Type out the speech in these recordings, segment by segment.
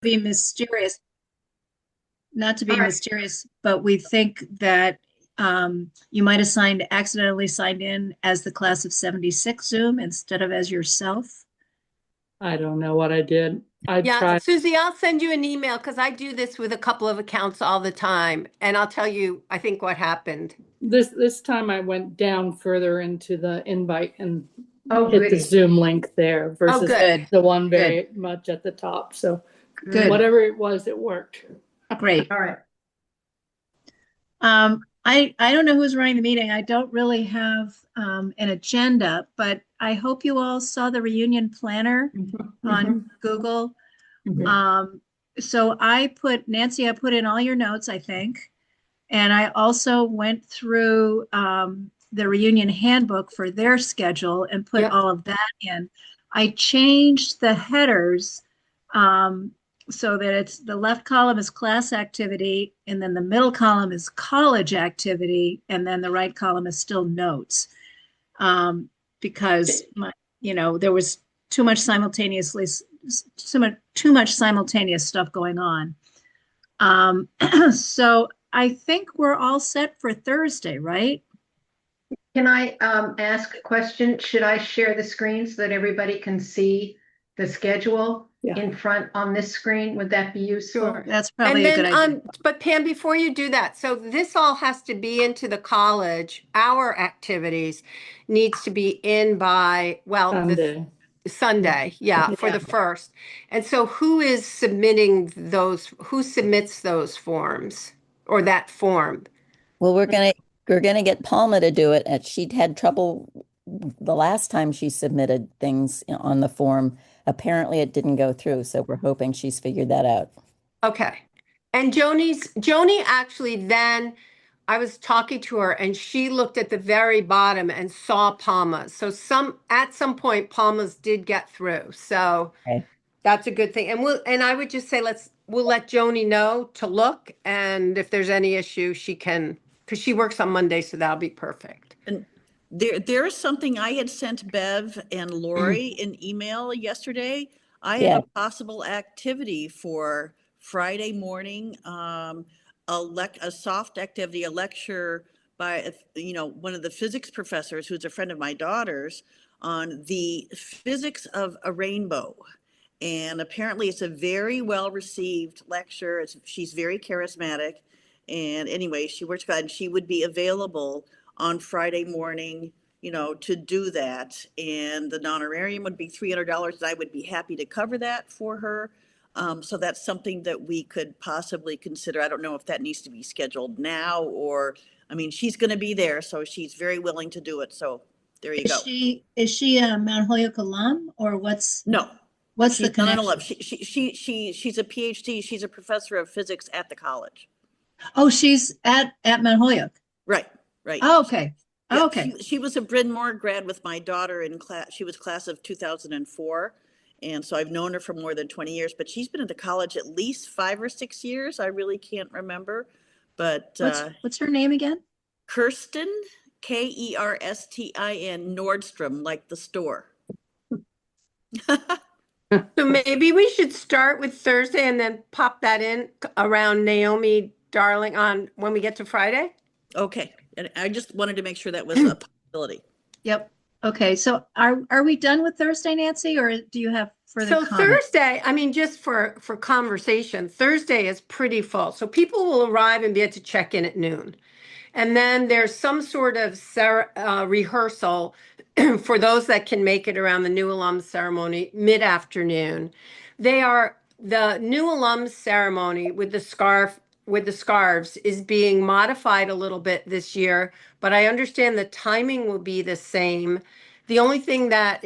be mysterious, not to All be right. mysterious, but we think that you might have accidentally signed in as the class of 76 Zoom instead of as yourself. I don't know what I did. I Yeah, tried Susie, I'll send you an email because I do this with a couple of accounts all the time, and I'll tell you, I think what happened. this time I went down further into the invite and Oh, hit the goody. Zoom link there Oh, versus good. Good, the one good, very much at the top. So Good. good, whatever it was, it worked. great. All right. I don't know who's running the meeting. I don't really have an agenda, but I hope you all saw the reunion planner on Mhm. Google. Mhm. Um, so Nancy, I put in all your notes, I think. And I also went through the reunion handbook for their schedule and put Yep. all of that in. I changed the headers um, so that it's the left column is class activity, and then the middle column is college activity, and then the right column is still notes. Because there was too much simultaneously too much simultaneous stuff going on. So I think we're all set for Thursday, right? Can I ask a question? Should I share the screen so that everybody can see the schedule Yeah. in front on this screen? Would that be useful? Sure. That's And probably a good then, idea. but Pam, before you do that, so this all has to be into the college. Our activities needs to be in by, well, this Sunday. Sunday, yeah, for Yeah. the first. And so who is submitting those, who submits those forms or that form? Well, we're gonna get Palma to do it, and she'd had trouble the last time she submitted things on the form. Apparently, it didn't go through, so we're hoping she's figured that out. Okay. And Joni actually then I was talking to her and she looked at the very bottom and saw Palma's. So at some point Palma's did get through. So Okay. that's a good thing. And I would just say we'll let Joni know to look, and if there's any issue she can, because she works on Monday, so that'll be perfect. And there's something I had sent Bev and Mm. Lori an email yesterday. I have Yeah. a possible activity for Friday morning, a soft activity, a lecture by, one of the physics professors who's a friend of my daughter's on the physics of a rainbow. And apparently it's a very well received lecture. She's very charismatic. And anyway, she works God and she would be available on Friday morning, to do that. And the honorarium would be $300, and I would be happy to cover that for her. So that's something that we could possibly consider. I don't know if that needs to be scheduled now or, I mean, she's going to be there, so she's very willing to do it. So there you go. Is she a Mount Holyoke alum or No, what's the she's not an connection? alum. She's a PhD. She's a professor of physics at the college. Oh, she's at Mount Holyoke. Right, right. Oh, okay. Yeah, Oh, she okay. she was a Bryn Mawr grad with my daughter in class. She was class of 2004. And so I've known her for more than 20 years, but she's been at the college at least 5 or 6 years. I really can't remember. But What's her name again? Kirsten, Kerstin Nordstrom, like the store. So maybe we should start with Thursday and then pop that in around Naomi Darling on when we get to Friday. Okay. And I just wanted to make sure that was a possibility. Yep. Okay. So are we done with Thursday, Nancy, or do you have further So comment? Thursday, I mean, just for conversation, Thursday is pretty full. So people will arrive and be able to check in at noon. And then there's some sort of rehearsal for those that can make it around the new alum ceremony mid-afternoon. The new alum ceremony with the scarves is being modified a little bit this year, but I understand the timing will be the same. The only thing that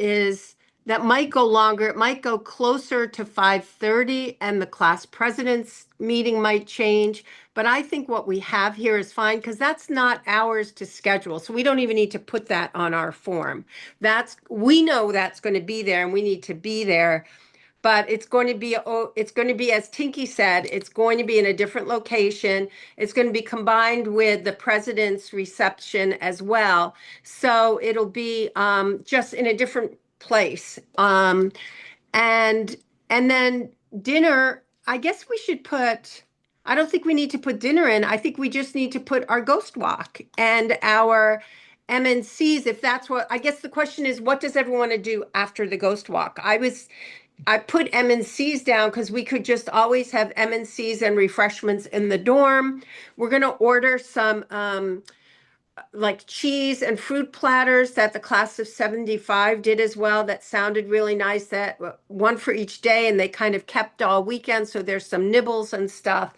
might go longer, it might go closer to 5:30 and the class president's meeting might change. But I think what we have here is fine because that's not ours to schedule. So we don't even need to put that on our form. We know that's going to be there and we need to be there. But it's going to be, as Tinky said, it's going to be in a different location. It's going to be combined with the president's reception as well. So it'll be just in a different place. And and then dinner I guess we should put, I don't think we need to put dinner in. I think we just need to put our ghost walk and our MNCs, if that's what, I guess the question is, what does everyone want to do after the ghost walk? I put MNCs down because we could just always have MNCs and refreshments in the dorm. We're going to order some like cheese and fruit platters that the class of 75 did as well. That sounded really nice. That one for each day, and they kind of kept all weekend. So there's some nibbles and stuff.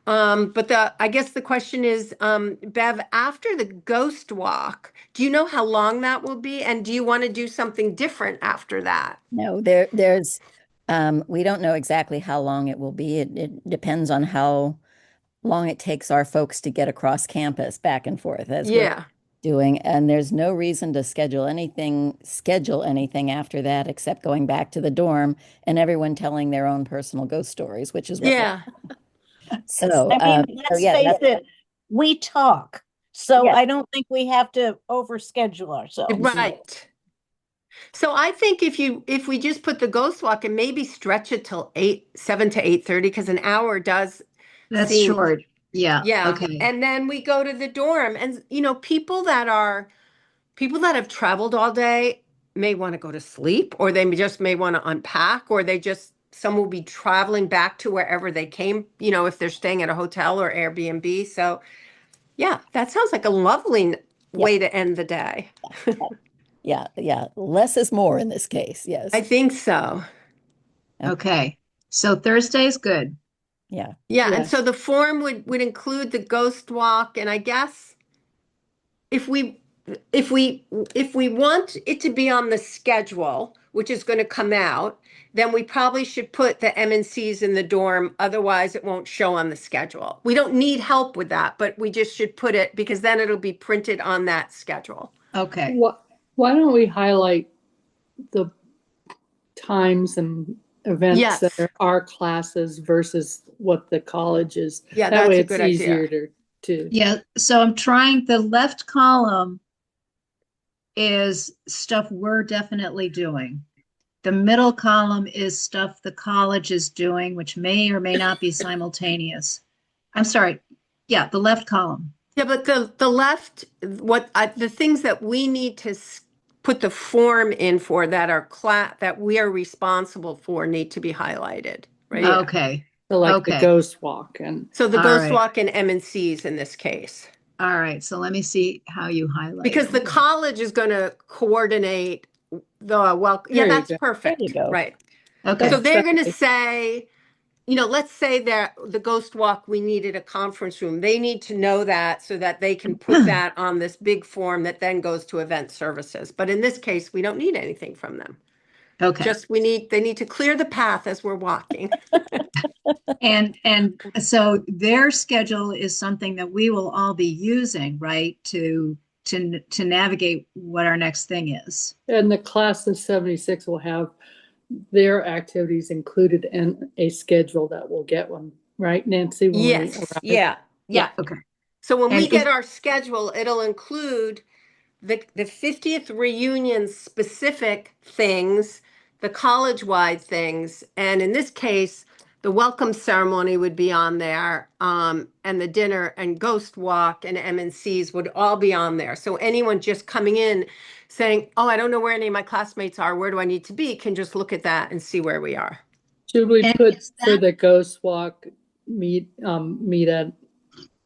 But I guess the question is, Bev, after the ghost walk, do you know how long that will be? And do you want to do something different after that? No, we don't know exactly how long it will be. It depends on how long it takes our folks to get across campus back and forth as we're Yeah. doing. And there's no reason to schedule anything after that except going back to the dorm and everyone telling their own personal ghost stories, which is what we're. Yeah. So, I mean, let's yeah, face it, we talk. So Yes. I don't think we have to overschedule ourselves. Right. So I think if we just put the ghost walk and maybe stretch it till 7 to 8:30, because an hour does That's seem, short. Yeah. yeah. Okay. And then we go to the dorm. And people that have traveled all day may want to go to sleep, or they just may want to unpack, or some will be traveling back to wherever they came, if they're staying at a hotel or Airbnb. So yeah, that sounds like a lovely way to end the day. Yeah. Less is more in this case. I Yes. think so. Okay. So Thursday's good. Yeah. Yeah, and Yes. so the form would include the ghost walk, and I guess if we if we if we want it to be on the schedule, which is going to come out, then we probably should put the MNCs in the dorm. Otherwise, it won't show on the schedule. We don't need help with that, but we just should put it because then it'll be printed on that schedule. Okay. Why don't we highlight the times and events Yes. that are our classes versus what the college is? Yeah, That that's way a it's good idea. easier to. Yeah. So I'm trying, the left column is stuff we're definitely doing. The middle column is stuff the college is doing, which may or may not be simultaneous. I'm sorry. Yeah, the left column. Yeah, but the left, the things that we need to put the form in for that we are responsible for need to be highlighted, right? Yeah. Okay. So like the Okay. ghost walk and So the All ghost right. walk and MNCs in this case, All right. So let me see how you highlight because the them. college is going to coordinate the There Yeah, you that's go. perfect. There you go. Right. Okay. So they're going to That's say, let's say that the ghost walk, we needed a conference room. They need to know that so that they can put that on this big form that then goes to event services. But in this case, we don't need anything from them. Okay. Just they need to clear the path as we're walking. And so their schedule is something that we will all be using, right? To navigate what our next thing is. and the class of 76 will have their activities included in a schedule that we'll get one, right, Nancy? When we Yes. arrive? Yeah. Okay. So when we And get our schedule, it'll include the 50th reunion specific things, the college-wide things, and in this case, the welcome ceremony would be on there, and the dinner and ghost walk and MNCs would all be on there. So anyone just coming in saying, "Oh, I don't know where any of my classmates are. Where do I need to be?" can just look at that and see where we are. Should we And put is for that- the ghost walk meet at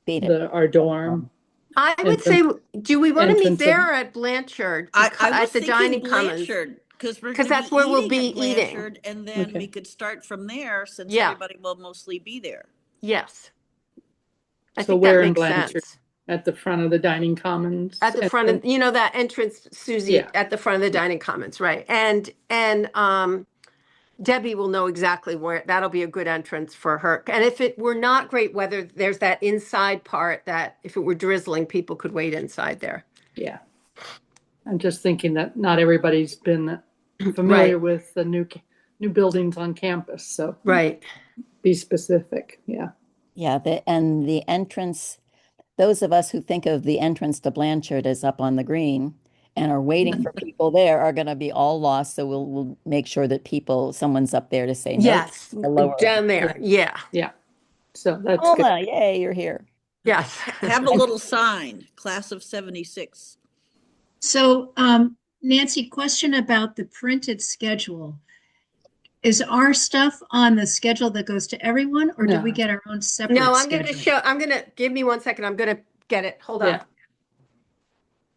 Beat it. our dorm? I would say, do we want to meet entrance there of- or at Blanchard? I At was the thinking dining commons? Blanchard, because we're 'Cause gonna that's where we'll eating be at eating. Blanchard, and then Okay. we could start from there since Yeah. everybody will mostly be there. Yes. I So think where that in makes Blanchard? sense. At the front of the dining commons? At the front of, that entrance, Susie, Yeah. at the front of the dining commons, right? And Debbie will know exactly where, that'll be a good entrance for her. And if it were not great weather, there's that inside part that if it were drizzling, people could wait inside there. Yeah. I'm just thinking that not everybody's been familiar Right. with the new buildings on campus, so Right. be specific. Yeah. Yeah, and the entrance, those of us who think of the entrance to Blanchard as up on the green, and are waiting for people there are going to be all lost. So we'll make sure that someone's up there to say, nope, Yes, lower. down there. Yeah. Yeah. So that's good. Alma, yay, you're here. Yes. Have a little sign, class of 76. So, Nancy, question about the printed schedule. Is our stuff on the schedule that goes to everyone, or do we No. get our own separate No, I'm going to schedule? show, give me 1 second. I'm going to get it. Hold Yeah. on.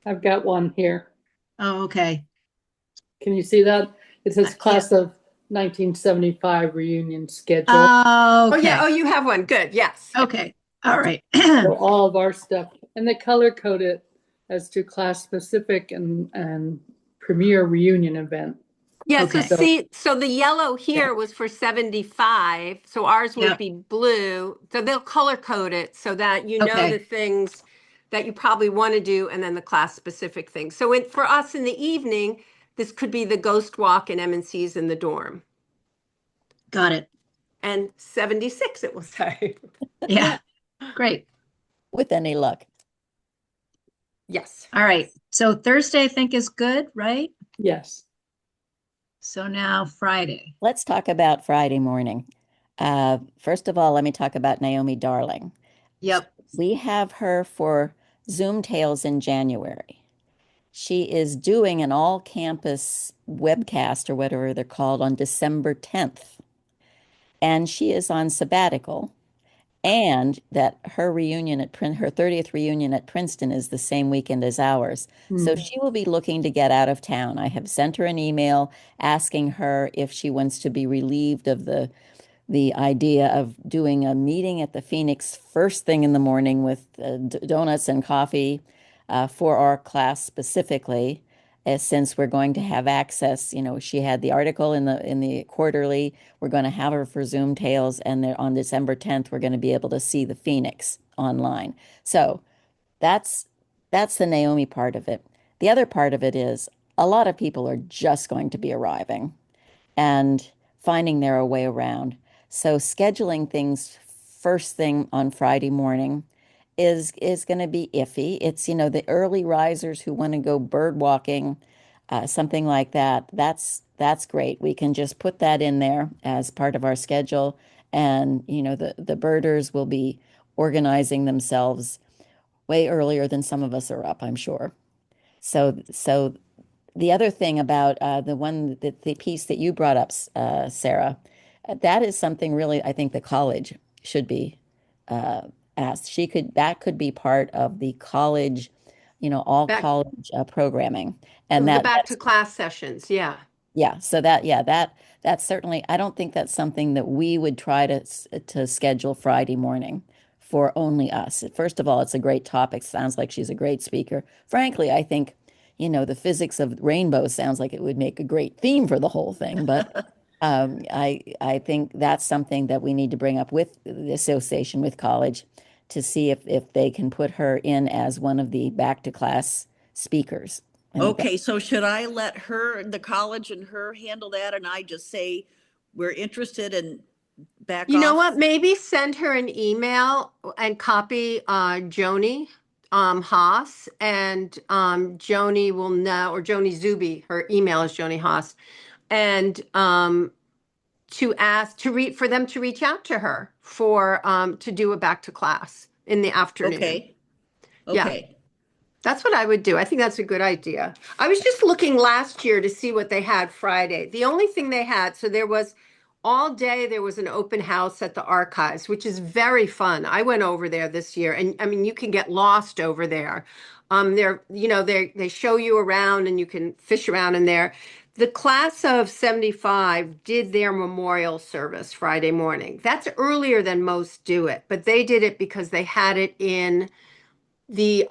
I've got one here. Oh, okay. Can you see that? It says Yeah. class of 1975 reunion schedule. Oh, Oh, yeah. okay. Oh, you have one. Good. Yes. Okay. All right. So all of our stuff, and they color code it as to class specific and premier reunion event. Yeah, so Okay. see, so the yellow here was for 75, so ours would Yep. be blue. So they'll color code it so that you know the Okay. things that you probably want to do and then the class specific things. So for us in the evening, this could be the ghost walk and M&Cs in the dorm. Got it. And 76 it will say. Yeah. Great. With any luck. Yes. All right. So Thursday, I think, is good, right? Yes. So now Friday. Let's talk about Friday morning. First of all, let me talk about Naomi Darling. Yep. We have her for Zoom Tales in January. She is doing an all-campus webcast or whatever they're called on December 10th. And she is on sabbatical. And that her reunion her 30th reunion at Princeton is the same weekend as ours. So she will be looking to get out of town. I have sent her an email asking her if she wants to be relieved of the idea of doing a meeting at the Phoenix first thing in the morning with donuts and coffee for our class specifically, since we're going to have access. She had the article in the quarterly. We're going to have her for Zoom Tales, and on December 10th, we're going to be able to see the Phoenix online. So that's the Naomi part of it. The other part of it is a lot of people are just going to be arriving and finding their way around. So scheduling things first thing on Friday morning is going to be iffy. It's, the early risers who want to go bird walking, something like that. That's great. We can just put that in there as part of our schedule, and the birders will be organizing themselves way earlier than some of us are up, I'm sure. So the other thing about the piece that you brought up, Sarah, that is something really I think the college should be uh, asked. That could be part of the college, all Back college programming, and the back to that's class sessions. Yeah. yeah. So that's certainly. I don't think that's something that we would try to schedule Friday morning for only us. First of all, it's a great topic. Sounds like she's a great speaker. Frankly, I think, the physics of rainbows sounds like it would make a great theme for the whole thing. But I think that's something that we need to bring up with the association with college to see if they can put her in as one of the back to class speakers. I think Okay, so should I let her, the college and her handle that, and I just say we're interested and back You know off? what? Maybe send her an email and copy Joni Haas, and Joni will know, or Joni Zuby. Her email is Joni Haas, and to ask to read for them to reach out to her for to do a back to class in the afternoon. Okay, Yeah. okay. That's what I would do. I think that's a good idea. I was just looking last year to see what they had Friday. The only thing they had, so there was all day, there was an open house at the archives, which is very fun. I went over there this year, and I mean, you can get lost over there. They show you around and you can fish around in there. The class of 75 did their memorial service Friday morning. That's earlier than most do it, but they did it because they had it in the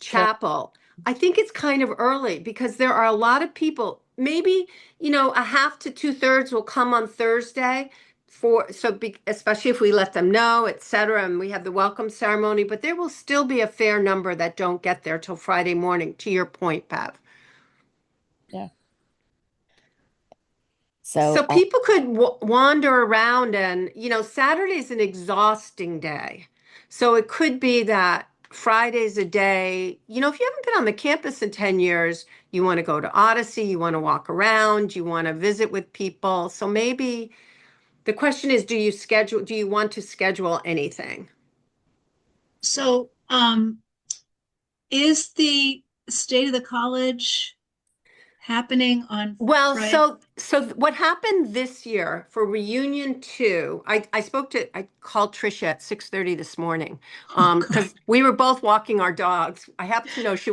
chapel. I think it's kind of early because there are a lot of people. Maybe, a half to two-thirds will come on Thursday especially if we let them know, et cetera, and we have the welcome ceremony, but there will still be a fair number that don't get there till Friday morning, to your point, Bev. yeah. So So people could wander around, and Saturday's an exhausting day. So it could be that Friday's a day, if you haven't been on the campus in 10 years, you want to go to Odyssey, you want to walk around, you want to visit with people. So maybe the question is, do you want to schedule anything? So, is the state of the college happening on Well, Friday? what happened this year for reunion two, I called Trisha at 6:30 this morning, Oh, God. because we were both walking our dogs. I happen to know she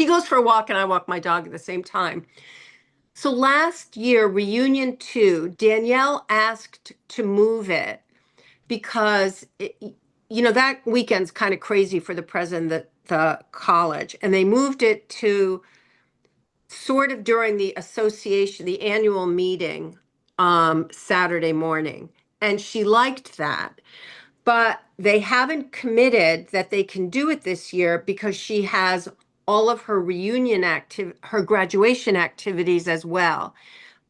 goes for a walk and I walk my dog at the same time. So last year, reunion two, Danielle asked to move it because that weekend's kind of crazy for the president of the college, and they moved it to sort of during the association, the annual meeting, Saturday morning. And she liked that. But they haven't committed that they can do it this year because she has all of her her graduation activities as well.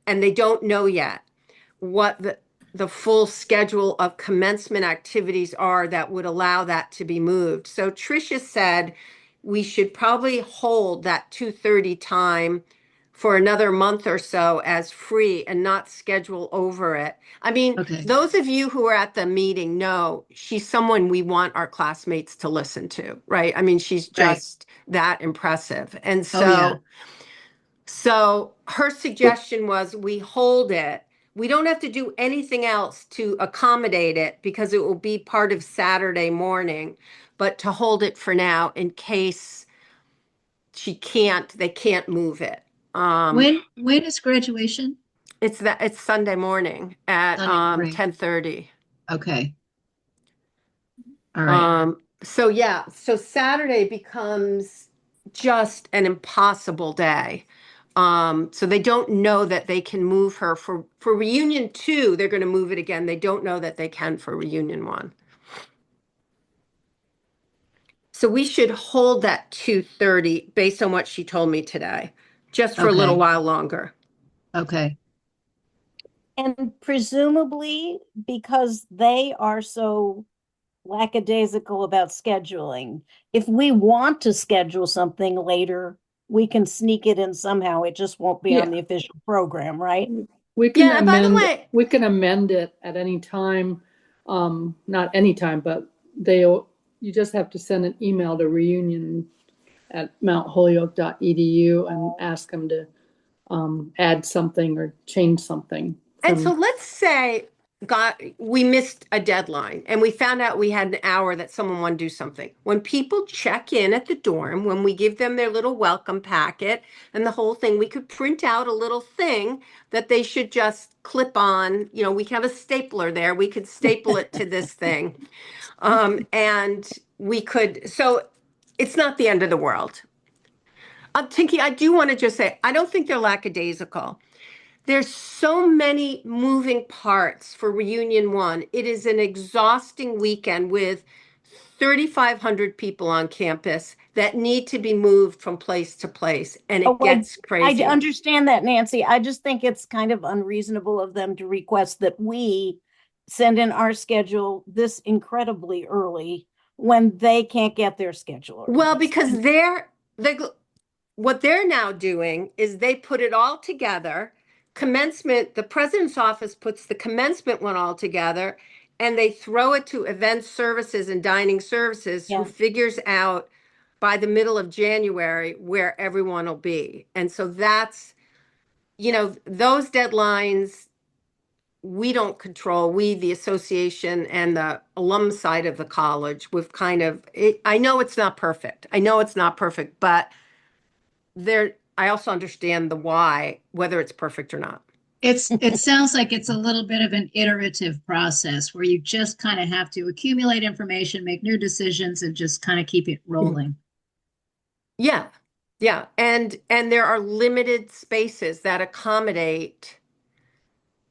And they don't know yet what the full schedule of commencement activities are that would allow that to be moved. So Tricia said we should probably hold that 2:30 time for another month or so as free and not schedule over it. I mean, Okay. those of you who are at the meeting know she's someone we want our classmates to listen to, right? I mean, she's Right. just that impressive. And Oh, yeah. so her suggestion was we hold it. We don't have to do anything else to accommodate it because it will be part of Saturday morning, but to hold it for now in case they can't move it. When is graduation? It's Sunday morning at Sunday morning. 10:30. Okay. All right. So yeah, so Saturday becomes just an impossible day. So they don't know that they can move her for reunion two, they're going to move it again. They don't know that they can for reunion one. So we should hold that 2:30 based on what she told me today, just for a little Okay. while longer. Okay. And presumably, because they are so lackadaisical about scheduling, if we want to schedule something later, we can sneak it in somehow. It just won't be on Yeah. the official program, right? Yeah, and by the way, We can amend it at any time. Not any time, but you just have to send an email to reunion at mountholyoke.edu and ask them to add something or change something and so from. let's say we missed a deadline and we found out we had an hour that someone wanted to do something. When people check in at the dorm, when we give them their little welcome packet and the whole thing, we could print out a little thing that they should just clip on. We can have a stapler there. We could staple it to this thing. And so it's not the end of the world. Tinky, I do want to just say, I don't think they're lackadaisical. There's so many moving parts for reunion one. It is an exhausting weekend with 3,500 people on campus that need to be moved from place to place, and Oh, it gets I crazy. understand that, Nancy. I just think it's kind of unreasonable of them to request that we send in our schedule this incredibly early when they can't get their schedule Well, organized. because what they're now doing is they put it all together. Commencement, the president's office puts the commencement one all together, and they throw it to event services and dining services, who Yeah. figures out by the middle of January where everyone will be. And so that's, those deadlines we don't control. We, the association and the alum side of the college, we've I know it's not perfect. I know it's not perfect, but I also understand the why, whether it's perfect or not. It sounds like it's a little bit of an iterative process where you just kind of have to accumulate information, make new decisions, and just kind of keep it rolling. Yeah. Yeah. And there are limited spaces that accommodate,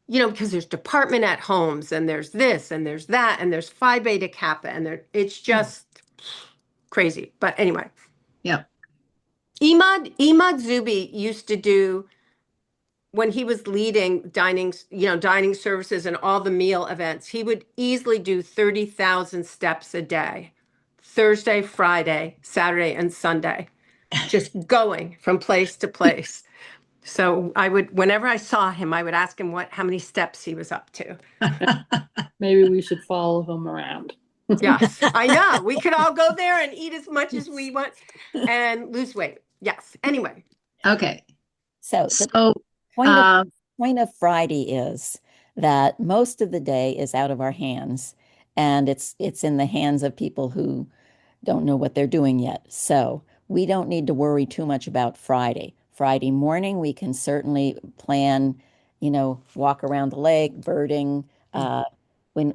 because there's department at homes and there's this and there's that and there's Phi Beta Kappa and it's just crazy. But anyway, Yep. Imad Zubi used to do, when he was leading dining services and all the meal events, he would easily do 30,000 steps a day. Thursday, Friday, Saturday, and Sunday, just going from place to place. So I would, whenever I saw him, I would ask him how many steps he was up to. Maybe we should follow him around. Yes, I know. We could all go there and eat as much as we want and lose weight. Yes. Anyway. Okay. So the So, point of um, point of Friday is that most of the day is out of our hands, and it's in the hands of people who don't know what they're doing yet. So we don't need to worry too much about Friday. Friday morning, we can certainly plan, walk around the lake, birding.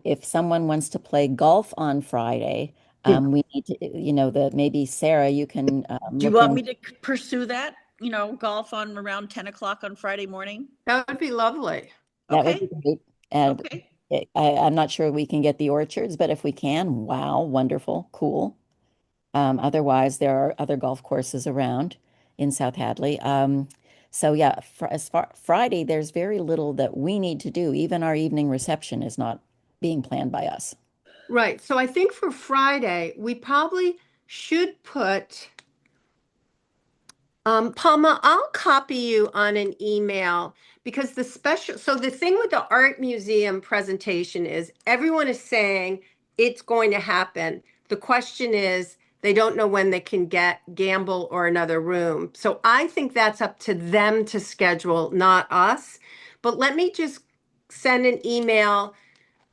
If someone wants to play golf on Friday, we need to, maybe Sarah, you can Do you look want in. me to pursue that? Golf on around 10 o'clock on Friday morning? That would be lovely. That would Okay, be great. And okay. I'm not sure we can get the orchards, but if we can, wow, wonderful, cool. Otherwise, there are other golf courses around in South Hadley. So yeah, as far Friday, there's very little that we need to do. Even our evening reception is not being planned by us. Right. So I think for Friday, we probably should put, Palma, I'll copy you on an email because so the thing with the art museum presentation is everyone is saying it's going to happen. The question is, they don't know when they can get Gamble or another room. So I think that's up to them to schedule, not us. But let me just send an email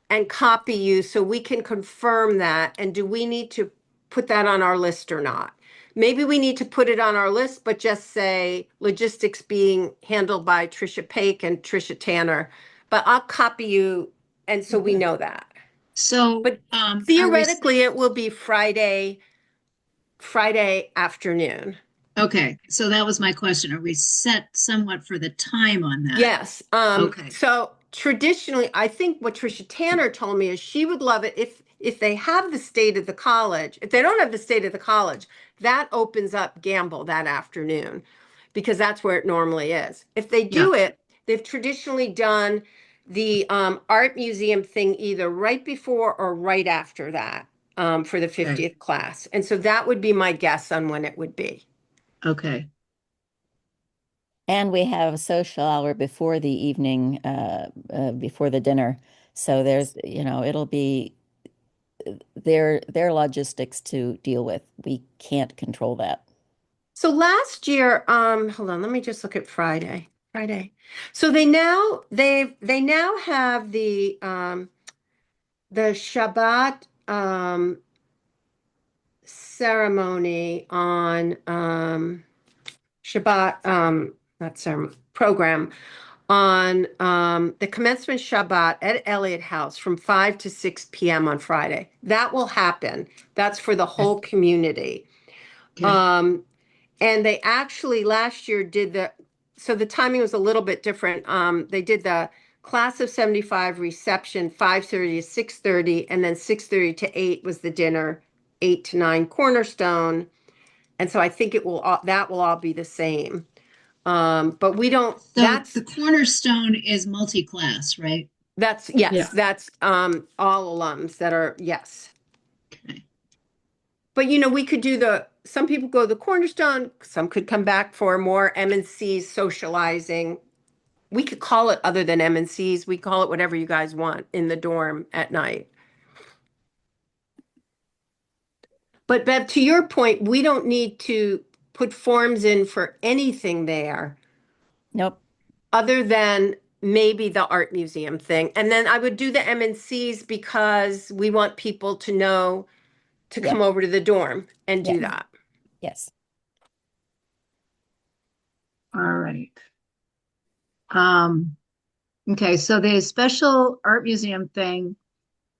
and copy you so we can confirm that. And do we need to put that on our list or not? Maybe we need to put it on our list, but just say logistics being handled by Trisha Paik and Trisha Tanner. But I'll copy you, and so we okay. know that. So, But are we, theoretically, it will be Friday afternoon. okay. So that was my question. Are we set somewhat for the time on that? Yes. Okay. So traditionally, I think what Trisha Tanner told me is she would love it if they have the state of the college. If they don't have the state of the college, that opens up Gamble that afternoon because that's where it normally is. If they Yeah. do it, they've traditionally done the art museum thing either right before or right after that for the Okay. 50th class. And so that would be my guess on when it would be. Okay. And we have a social hour before the evening, before the dinner. So there's, it'll be their logistics to deal with. We can't control that. So last year, hold on, let me just look at Friday. Friday. So they now have the Shabbat ceremony on Shabbat not ceremony program on the commencement Shabbat at Elliott House from 5 to 6 p.m. on Friday. That will happen. That's for the whole community. Okay. Um, And they actually last year so the timing was a little bit different. They did the class of 75 reception, 5:30 to 6:30, and then 6:30 to 8 was the dinner, 8 to 9 cornerstone. And so I think that will all be the same. But we don't, So the cornerstone is multi-class, right? Yeah. that's all alums that are, yes. Okay. But we could do some people go the cornerstone, some could come back for more M&Cs socializing. We could call it other than M&Cs. We call it whatever you guys want in the dorm at night. But Bev, to your point, we don't need to put forms in for anything there Nope. other than maybe the art museum thing. And then I would do the M&Cs because we want people to know to Yeah. come over to the dorm and do Yes. that. Yes. All right. Um, okay. So the special art museum thing,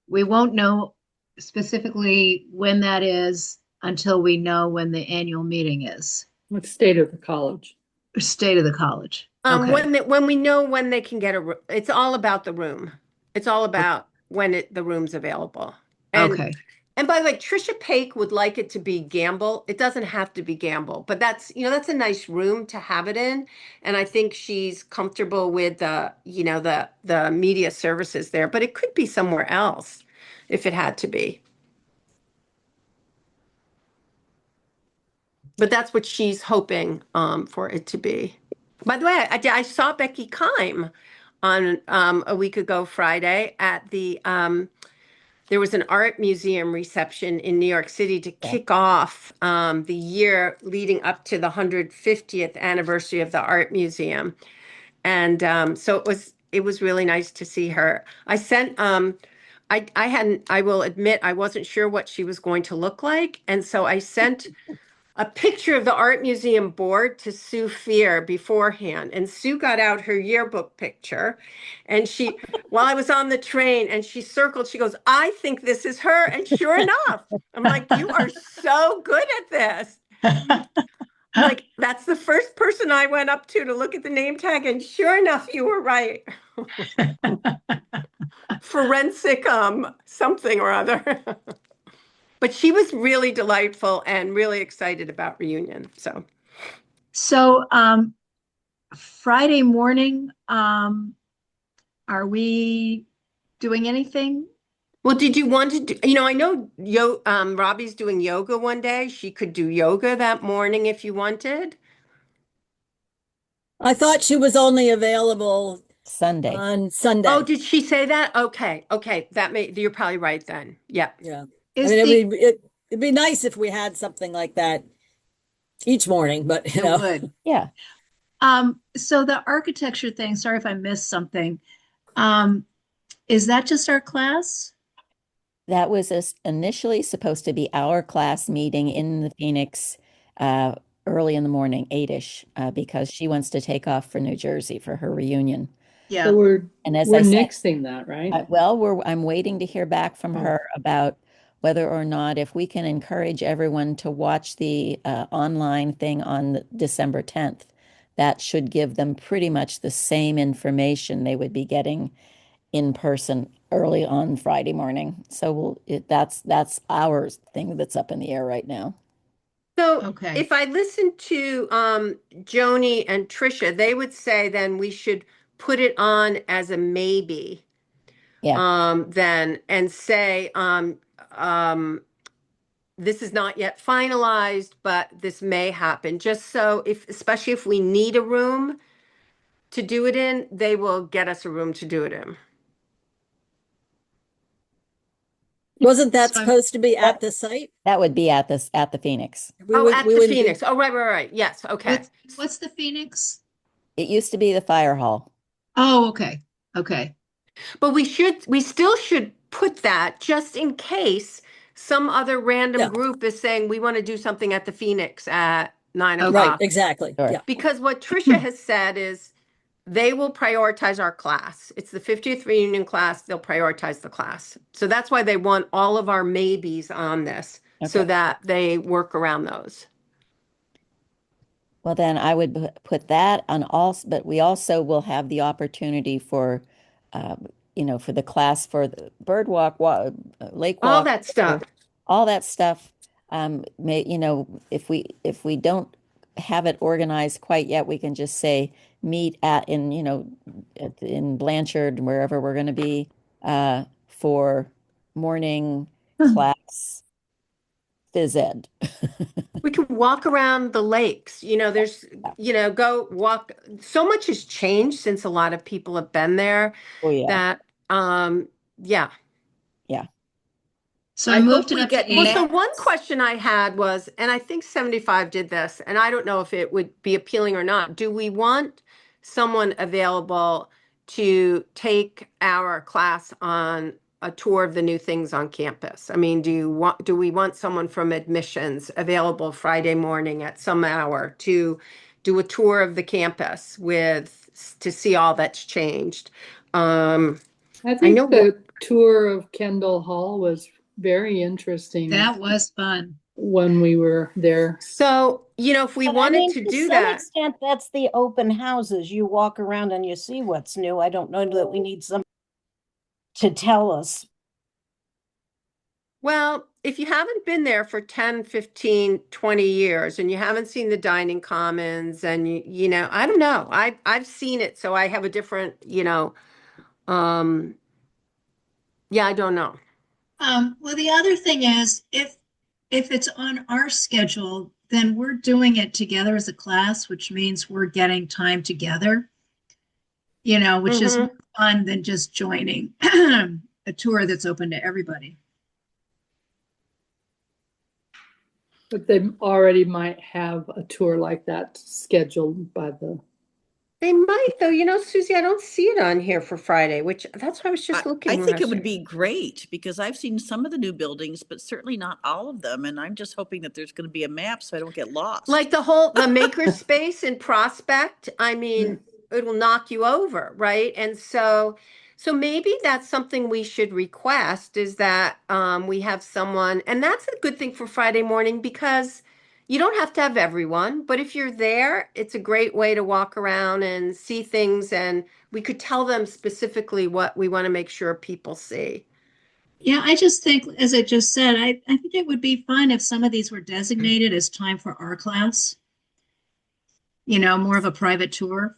we won't know specifically when that is until we know when the annual meeting is. What state of the college? State of the college. Okay. When we know when they can get a room, it's all about the room. It's all about when the room's available. And Okay. and by the way, Trisha Paik would like it to be Gamble. It doesn't have to be Gamble, but that's a nice room to have it in. And I think she's comfortable with the media services there, but it could be somewhere else if it had to be. But that's what she's hoping for it to be. By the way, I saw Becky Kime on a week ago Friday at there was an art museum reception in New York City to Yeah. kick off the year leading up to the 150th anniversary of the art museum. And so it was really nice to see her. I sent I hadn't I will admit I wasn't sure what she was going to look like. And so I sent a picture of the art museum board to Sue Fear beforehand. And Sue got out her yearbook picture and while I was on the train and she circled, she goes, I think this is her. And sure enough, I'm like, you are so good at this. I'm like, that's the first person I went up to look at the name tag. And sure enough, you were right. Forensic something or other. But she was really delightful and really excited about reunion. So Friday morning, are we doing anything? Well, did you want to do, I know Robbie's doing yoga one day. She could do yoga that morning if you wanted. I thought she was only available Sunday. on Oh, Sunday. did she say that? Okay. Okay. You're probably right then. Yeah. Yeah. I Is mean, the it'd be nice if we had something like that each morning, but it would. Yeah. So the architecture thing, sorry if I missed something. Is that just our class? That was initially supposed to be our class meeting in the Phoenix early in the morning, 8-ish, because she wants to take off for New Jersey for her reunion. Yeah. So And as we're I said, nixing that, right? I'm waiting to hear back from Oh. her about whether or not if we can encourage everyone to watch the online thing on December 10th. That should give them pretty much the same information they would be getting in person early on Friday morning. So that's our thing that's up in the air right now. So Okay. if I listen to Joni and Trisha, they would say then we should put it on as a maybe. Yeah. Then and say this is not yet finalized, but this may happen. Just so especially if we need a room to do it in, they will get us a room to do it in. Wasn't that So I'm- supposed to be That- at the site? That would be at the Phoenix. We Oh, would, at we the wouldn't be- Phoenix. Oh, right. Yes. Okay. What's the Phoenix? It used to be the fire hall. Oh, okay. Okay. But we still should put that just in case some other random Yeah. group is saying we want to do something at the Phoenix at 9 Okay. Right, o'clock. exactly. Sure. Yeah. Because what Trisha has said is they will prioritize our class. It's the 50th reunion class. They'll prioritize the class. So that's why they want all of our maybes on this so Okay. that they work around those. Well, then I would put that on but we also will have the opportunity for, for the class for the bird walk, lake All walk, that stuff. all that stuff. If we don't have it organized quite yet, we can just say meet in Blanchard, wherever we're going to be, for morning class phys ed. We can walk around the lakes. Go walk. So much has changed since a lot of people have been there Oh, yeah. that, yeah. Yeah. So I I moved hope it we up to get Well, eight. so one question I had was, and I think 75 did this, and I don't know if it would be appealing or not. Do we want someone available to take our class on a tour of the new things on campus? I mean, do we want someone from admissions available Friday morning at some hour to do a tour of the campus to see all that's changed? I I think know the tour of Kendall Hall was very interesting That was fun. when we were there. So, if we But I wanted mean, to to do some that. extent, that's the open houses. You walk around and you see what's new. I don't know that we need some to tell us. Well, if you haven't been there for 10, 15, 20 years and you haven't seen the dining commons and I don't know. I've seen it, so I have a different, yeah, I don't know. Well, the other thing is if it's on our schedule, then we're doing it together as a class, which means we're getting time together, which is more fun than just joining a tour that's open to everybody. But they already might have a tour like that scheduled by the. They might, though. Susie, I don't see it on here for Friday, which that's why I was just looking. I when think was it would there. be great because I've seen some of the new buildings, but certainly not all of them. And I'm just hoping that there's going to be a map so I don't get lost. Like the makerspace in Prospect. I mean, it will knock you over, right? And so maybe that's something we should request is that we have someone, and that's a good thing for Friday morning because you don't have to have everyone, but if you're there, it's a great way to walk around and see things, and we could tell them specifically what we want to make sure people see. Yeah, I just think, as I just said, I think it would be fun if some of these were designated as time for our class, more of a private tour.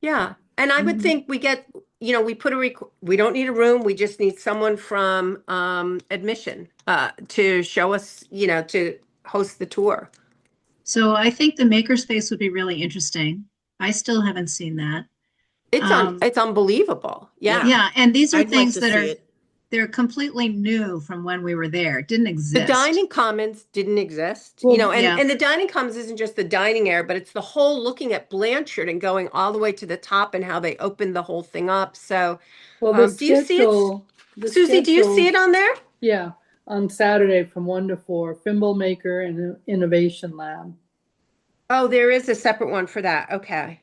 Yeah. And I would think we get, we put we don't need a room. We just need someone from admission to show us, to host the tour. So I think the makerspace would be really interesting. I still haven't seen that. It's unbelievable. Yeah. Yeah, and these are I'd like things to that see it. they're completely new from when we were there. It didn't The exist. dining commons didn't exist, Well, and, yeah. and the dining commons isn't just the dining area, but it's the whole looking at Blanchard and going all the way to the top and how they opened the whole thing up. So, Well, the do you see it, schedule, the Susie? Do you see it schedule, on there? yeah, on Saturday from 1 to 4, Thimble Maker and Innovation Lab. Oh, there is a separate one for that. Okay.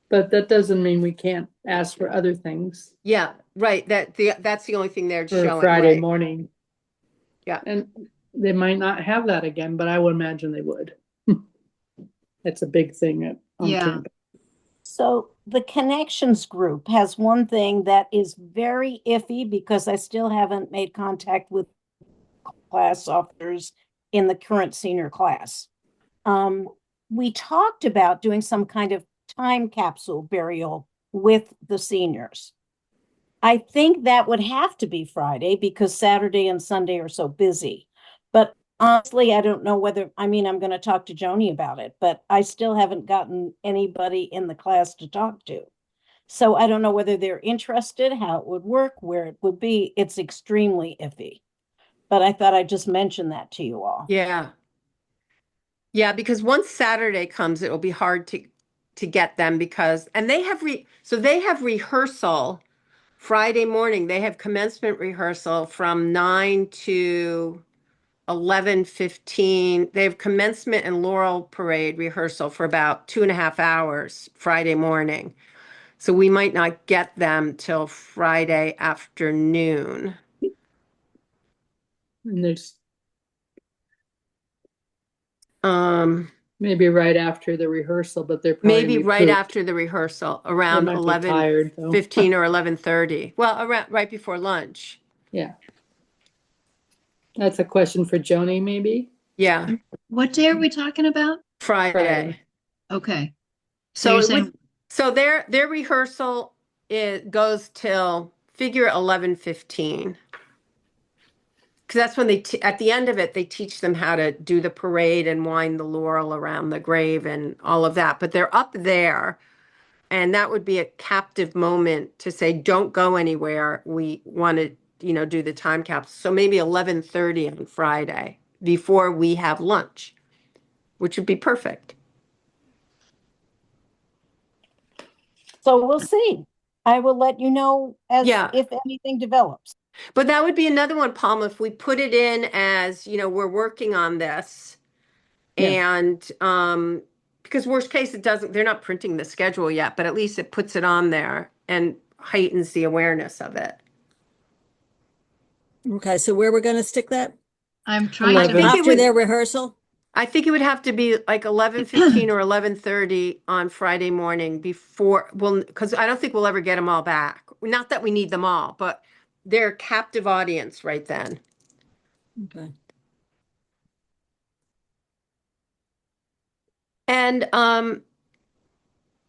But that doesn't mean we can't ask for other things Yeah, right. That's the only thing they're for showing. Friday Right. morning. Yeah. And they might not have that again, but I would imagine they would. It's a big thing on Yeah. campus. So the connections group has one thing that is very iffy because I still haven't made contact with class officers in the current senior class. We talked about doing some kind of time capsule burial with the seniors. I think that would have to be Friday because Saturday and Sunday are so busy. But honestly, I don't know whether, I'm going to talk to Joni about it, but I still haven't gotten anybody in the class to talk to. So I don't know whether they're interested, how it would work, where it would be. It's extremely iffy. But I thought I'd just mention that to you all. Yeah. Yeah, because once Saturday comes, it will be hard to get them and they have they have rehearsal Friday morning. They have commencement rehearsal from 9 to 11:15. They have commencement and Laurel Parade rehearsal for about 2.5 hours Friday morning. So we might not get them till Friday afternoon. And there's Um, maybe right after the rehearsal, but they're probably maybe right recouped. after the rehearsal, They around might be tired, though. 11:15 or 11:30. Well, around right before lunch. Yeah. That's a question for Joni, maybe? Yeah, What day are we talking about? Friday. Okay. So you're it saying would, so their rehearsal goes till figure 11:15. Because that's when at the end of it, they teach them how to do the parade and wind the laurel around the grave and all of that. But they're up there, and that would be a captive moment to say, don't go anywhere. We want to, do the time capsule. So maybe 11:30 on Friday before we have lunch, which would be perfect. So we'll see. I will let you know Yeah. if anything develops. But that would be another one, Palma, if we put it in as, we're working on this. Yeah. And because worst case, they're not printing the schedule yet, but at least it puts it on there and heightens the awareness of it. Okay, so where we're going to stick that? I'm trying I to think it After would, their rehearsal? I think it would have to be like 11:15 or 11:30 on Friday morning because I don't think we'll ever get them all back. Not that we need them all, but they're a captive audience right then. Okay. And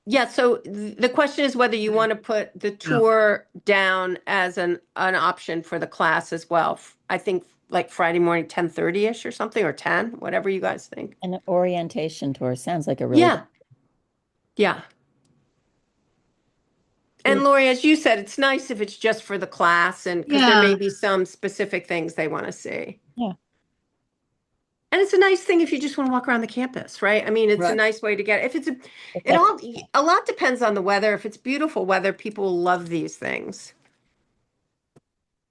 yeah, so the question is whether you want to put the tour down as an option for the class as well. I think like Friday morning, 10:30-ish or something, or 10, whatever you guys think. An orientation tour sounds like a really Yeah. Yeah. And Lori, as you said, it's nice if it's just for the class and because there may Yeah, be some specific things they want to see. Yeah. And it's a nice thing if you just want to walk around the campus, right? I mean, it's a Right. nice way to get if it's Exactly. a lot depends on the weather. If it's beautiful weather, people love these things.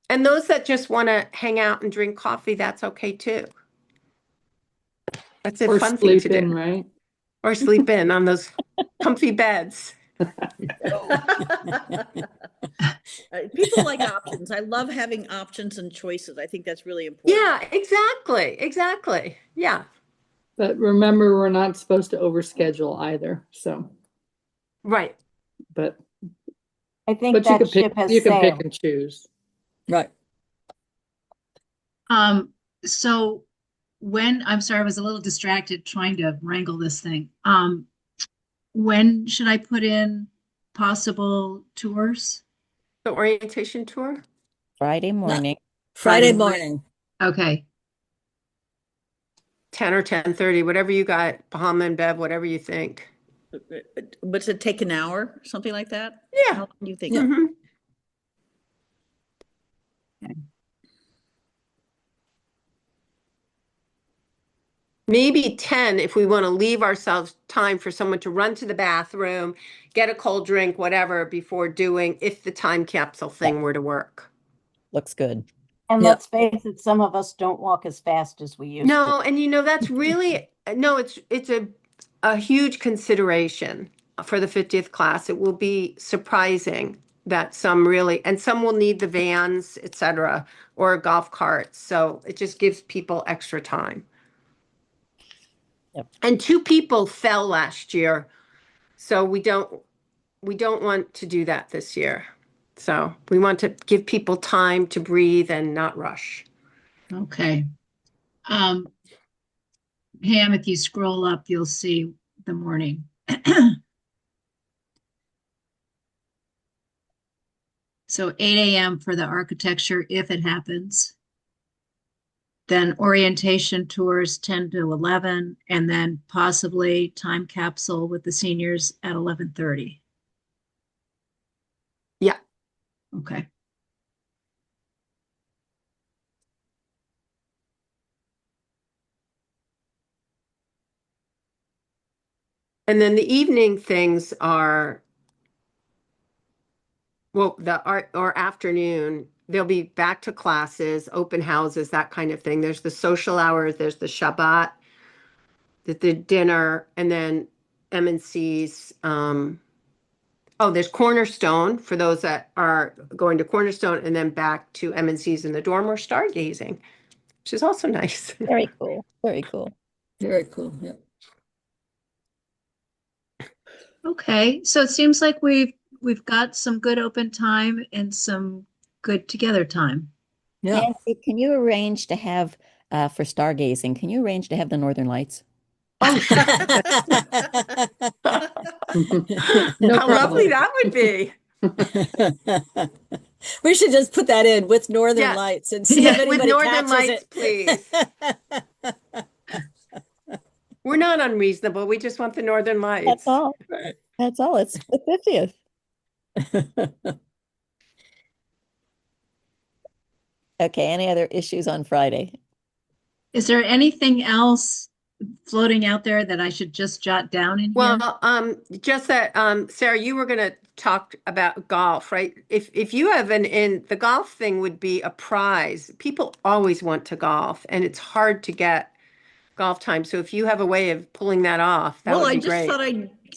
And those that just want to hang out and drink coffee, that's okay too. That's a Or fun thing to sleep do. in, right? Or sleep in on those comfy beds. People like options. I love having options and choices. I think that's really important. Yeah, exactly. Exactly. Yeah. But remember, we're not supposed to overschedule either. So, Right. but I think you that can pick ship has you can pick sailed. and choose. Right. so I'm sorry, I was a little distracted trying to wrangle this thing. When should I put in possible tours? The orientation tour. Friday morning. Friday Friday morning. morning. Okay. 10 or 10:30, whatever you got, Bahama and Bev, whatever you think. What's it take an hour, something like that? Yeah. How long do you think? Yeah. Mhm. Maybe 10 if we want to leave ourselves time for someone to run to the bathroom, get a cold drink, whatever, before doing, if the time capsule thing were to work. Looks good. And Yeah. let's face it, some of us don't walk as fast as we used to. No, and that's really, no, it's a huge consideration for the 50th class. It will be surprising that some really, and some will need the vans, et cetera, or golf carts. So it just gives people extra time. Yep. And 2 people fell last year, so we don't want to do that this year. So we want to give people time to breathe and not rush. Okay. Um, Pam, if you scroll up, you'll see the morning. So 8 a.m. for the architecture if it happens. Then orientation tours 10 to 11, and then possibly time capsule with the seniors at 11:30. Yeah. Okay. And then the evening things are, well, the art or afternoon, they'll be back to classes, open houses, that kind of thing. There's the social hours, there's the Shabbat, the dinner, and then M&Cs. Oh, there's Cornerstone for those that are going to Cornerstone, and then back to M&Cs in the dorm or stargazing, which is also nice. Very cool. Very cool. Very cool. Yeah. Okay. So it seems like we've got some good open time and some good together time. Yeah. Nancy, can you arrange to have for stargazing, can you arrange to have the Northern Lights? Oh, sure. No How lovely problem. that would be. We should just put that in with Northern Yeah. Lights and see if Yeah. With anybody Northern catches Lights, it. please. We're not unreasonable. We just want the Northern Lights. That's all. Right. That's all. It's the 50th. Okay, any other issues on Friday? Is there anything else floating out there that I should just jot down in here? Well, just that, Sarah, you were going to talk about golf, right? If you have in the golf thing would be a prize. People always want to golf, and it's hard to get golf time. So if you have a way of pulling that off, that Well, would I be just great. thought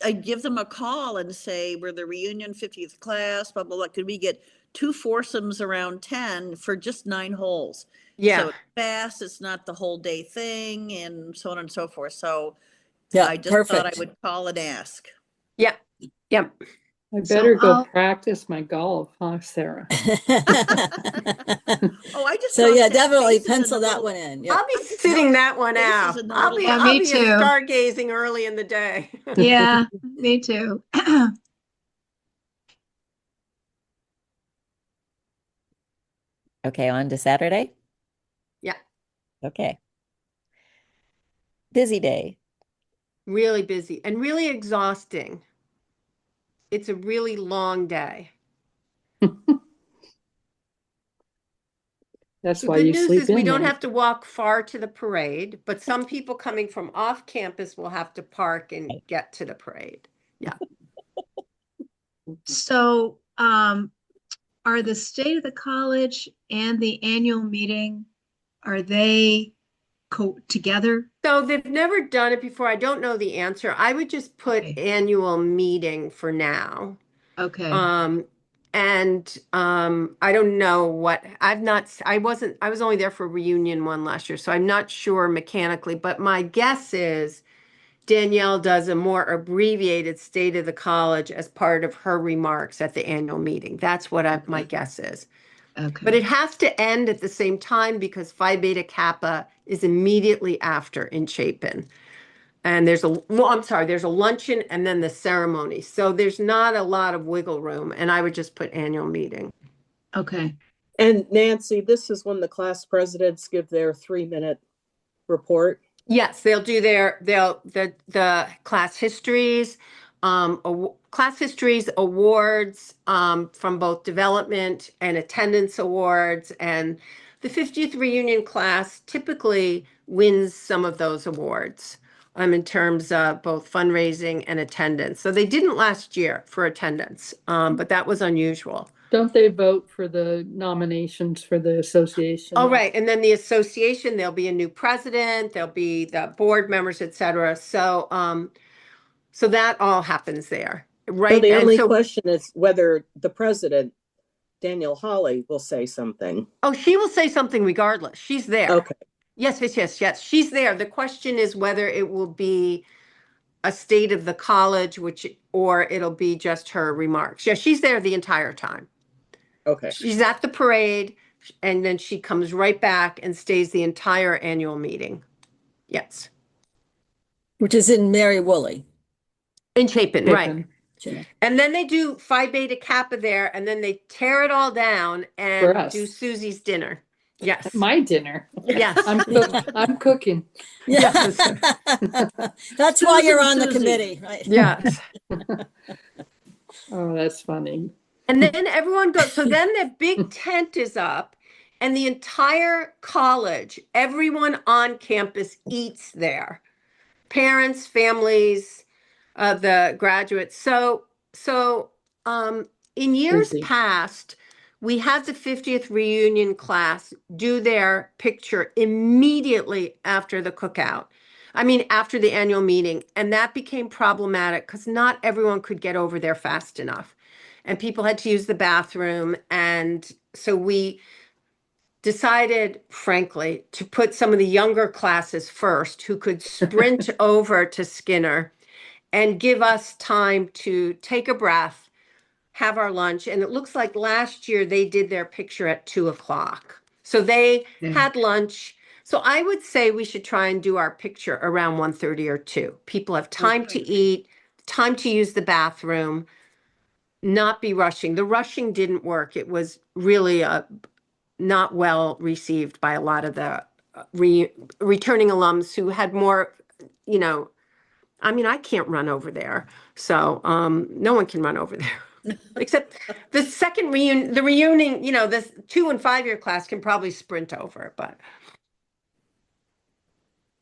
I'd give them a call and say, we're the reunion 50th class, blah, blah, blah. Could we get 2 foursomes around 10 for just 9 holes? Yeah. So it's fast, it's not the whole day thing, and so on and so forth. So Yeah, I just thought I perfect. would call and ask. Yeah. Yeah. I So better go I'll- practice my golf, huh, Sarah? Oh, I just So saw yeah, 10 definitely faces and pencil a that little- one in. Yeah. I'll be sitting that one faces out. in the I'll little be box. Yeah, me I'll be too. stargazing early in the day. Yeah, me too. Okay, on to Saturday. Yeah. Okay. Busy day. Really busy and really exhausting. It's a really long day. That's The why good you news sleep is we in don't then. have to walk far to the parade, but some people coming from off campus will have to park and get to the parade. Yeah. So, are the state of the college and the annual meeting, are they together? So they've never done it before. I don't know the answer. I would just put Okay. annual meeting for now. Okay. Um, I don't know what I was only there for reunion one last year, so I'm not sure mechanically, but my guess is Danielle does a more abbreviated state of the college as part of her remarks at the annual meeting. That's what my guess is. But it Okay. has to end at the same time because Phi Beta Kappa is immediately after in Chapin. And there's a luncheon and then the ceremony. So there's not a lot of wiggle room. And I would just put annual meeting. Okay. And Nancy, this is when the class presidents give their 3-minute report. Yes, the class histories awards from both development and attendance awards, and the 50th reunion class typically wins some of those awards in terms of both fundraising and attendance. So they didn't last year for attendance, but that was unusual. Don't they vote for the nominations for the association? Oh, right. And then the association, there'll be a new president, there'll be the board members, et cetera. So that all happens there, So right? the And only so, question is whether the president, Daniel Hawley, will say something. oh, she will say something regardless. She's there. Okay. Yes, yes, yes, yes. She's there. The question is whether it will be a state of the college, or it'll be just her remarks. Yeah, she's there the entire time. Okay. She's at the parade, and then she comes right back and stays the entire annual meeting. Yes. Which is in Mary Woolley. In Chapin, right. Chapin. And then they do Phi Beta Kappa there, and then they tear it all down For and us. do Susie's dinner. Yes. My dinner. Yes. I'm cooking. Yeah. Yes. That's why you're on the Susie. committee, right? Yes. Oh, that's funny. And then everyone goes, so then the big tent is up, and the entire college, everyone on campus eats there. Parents, families, the graduates. So in years Busy. past, we had the 50th reunion class do their picture immediately after the cookout. I mean, after the annual meeting. And that became problematic because not everyone could get over there fast enough. And people had to use the bathroom. And so we decided, frankly, to put some of the younger classes first who could sprint over to Skinner and give us time to take a breath, have our lunch. And it looks like last year they did their picture at 2:00. So they had lunch. So I would say we should try and do our picture around 1:30 or 2. People have time to eat, time to use the bathroom, not be rushing. The rushing didn't work. It was really not well received by a lot of the returning alums who had more, you know, I mean, I can't run over there. So no one can run over there. Except the second reunion, the reunion, the 2 and 5 year class can probably sprint over, but.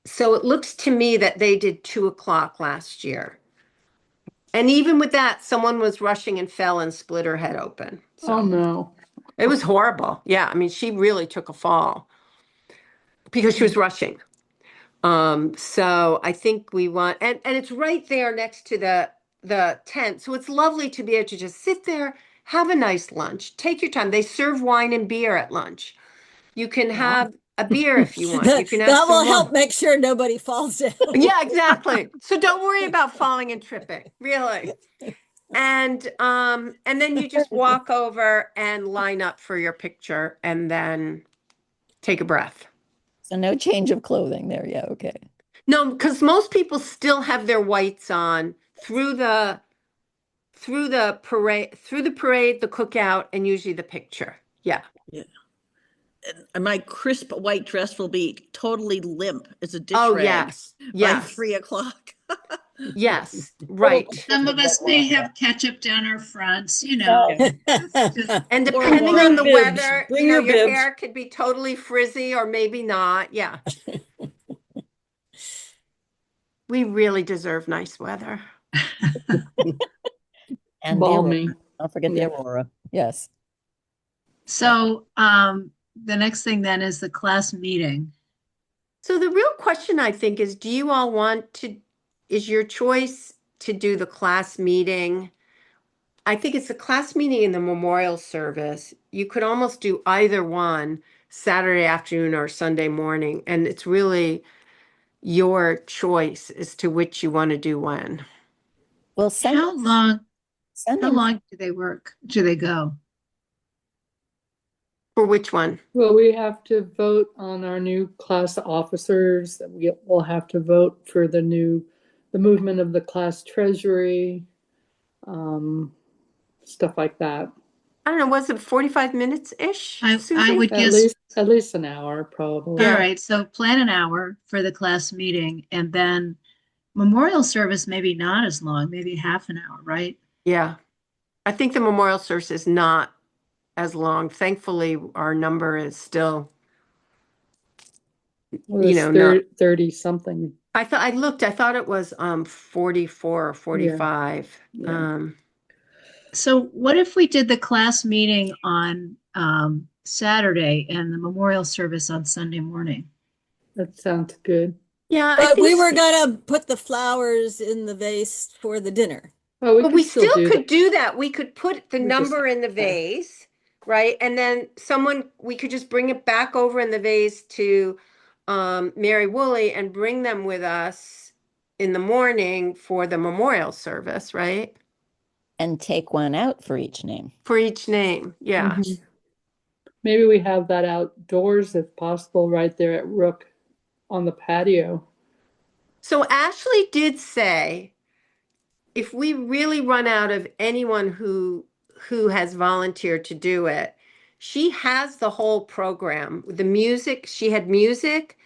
So it looks to me that they did 2:00 last year. And even with that, someone was rushing and fell and split her head open. So Oh, no. it was horrible. Yeah. I mean, she really took a fall because she was rushing. So I think we want, and it's right there next to the tent. So it's lovely to be able to just sit there, have a nice lunch, take your time. They serve wine and beer at lunch. You can have a beer if you want. You can have That will some help wine. make sure nobody falls down. Yeah, exactly. So don't worry about falling and tripping, really. And then you just walk over and line up for your picture and then take a breath. So no change of clothing there. Yeah, okay. No, because most people still have their whites on through the parade, the cookout, and usually the picture. Yeah. Yeah. and my crisp white dress will be totally limp as a dish Oh, rag yes, by yes, 3 o'clock. yes, right. Some of us may have ketchup down our fronts, Yeah. It's just, And Or depending on wine. the bibs. weather, Bring your your bibs. hair could be totally frizzy or maybe not. Yeah. We really deserve nice weather. And the aurora. Balmy. Don't forget the Yeah. aurora. Yes. so, the next thing then is the class meeting. So the real question I think is, do you all want to, is your choice to do the class meeting? I think it's the class meeting and the memorial service. You could almost do either one Saturday afternoon or Sunday morning, and it's really your choice as to which you want to do when. Well, How long, Sunday, how long do they work? Do they go? For which one? Well, we have to vote on our new class officers. We'll have to vote for the movement of the class treasury, stuff like that. I don't know, was it 45 minutes-ish, I Susan? would At guess, least an hour, probably. all Yeah. right, so plan an hour for the class meeting and then memorial service, maybe not as long, maybe half an hour, right? Yeah. I think the memorial service is not as long. Thankfully, our number is still, Well, it's not. 30 something. I thought it was 44 or 45. Yeah. So what if we did the class meeting on Saturday and the memorial service on Sunday morning? That sounds good. Yeah, I But think we were gonna put the flowers in the vase for the dinner. Oh, we but could we still still do could that. do that. We could put the We just- number in the vase, right? And then we could just bring it back over in the vase to Mary Woolley and bring them with us in the morning for the memorial service, right? and take one out for each name. For each name, yeah. Mhm. Maybe we have that outdoors if possible, right there at Rook on the patio. So Ashley did say if we really run out of anyone who has volunteered to do it, she has the whole program. The music, she had music.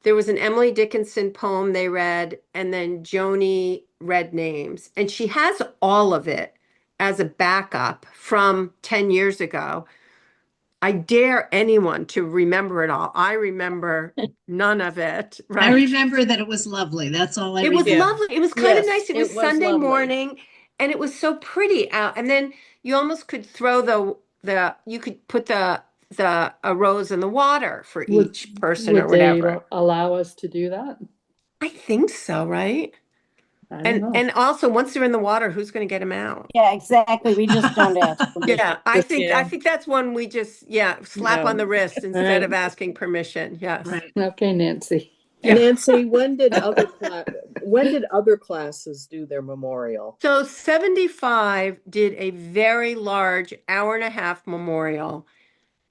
There was an Emily Dickinson poem they read, and then Joni read names. And she has all of it as a backup from 10 years ago. I dare anyone to remember it all. I remember none of it, I right? remember that it was lovely. That's all I It was remember. lovely. It was kind of Yes, nice. It was it was Sunday lovely. morning and it was so pretty out. And then you almost could throw the you could put the a rose in the water for each person or Would they whatever. allow us to do that? I think so, right? I don't know. And also once they're in the water, who's going to get them out? Yeah, exactly. We just don't ask permission. Yeah, I Yeah. think that's one we just slap on the wrist instead of asking permission. Yes. Right. Okay, Nancy. Yeah. Nancy, when did other classes do their memorial? So 75 did a very large hour-and-a-half memorial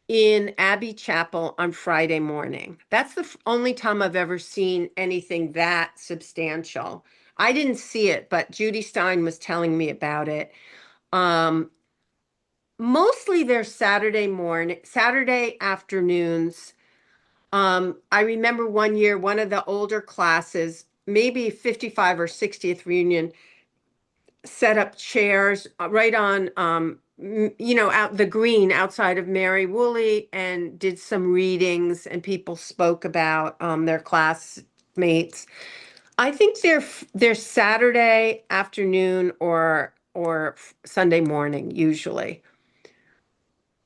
in Abbey Chapel on Friday morning. That's the only time I've ever seen anything that substantial. I didn't see it, but Judy Stein was telling me about it. Mostly they're Saturday afternoons. I remember one year, one of the older classes, maybe 55 or 60th reunion, set up chairs right on out the green outside of Mary Woolley and did some readings and people spoke about their classmates. I think they're Saturday afternoon or Sunday morning usually.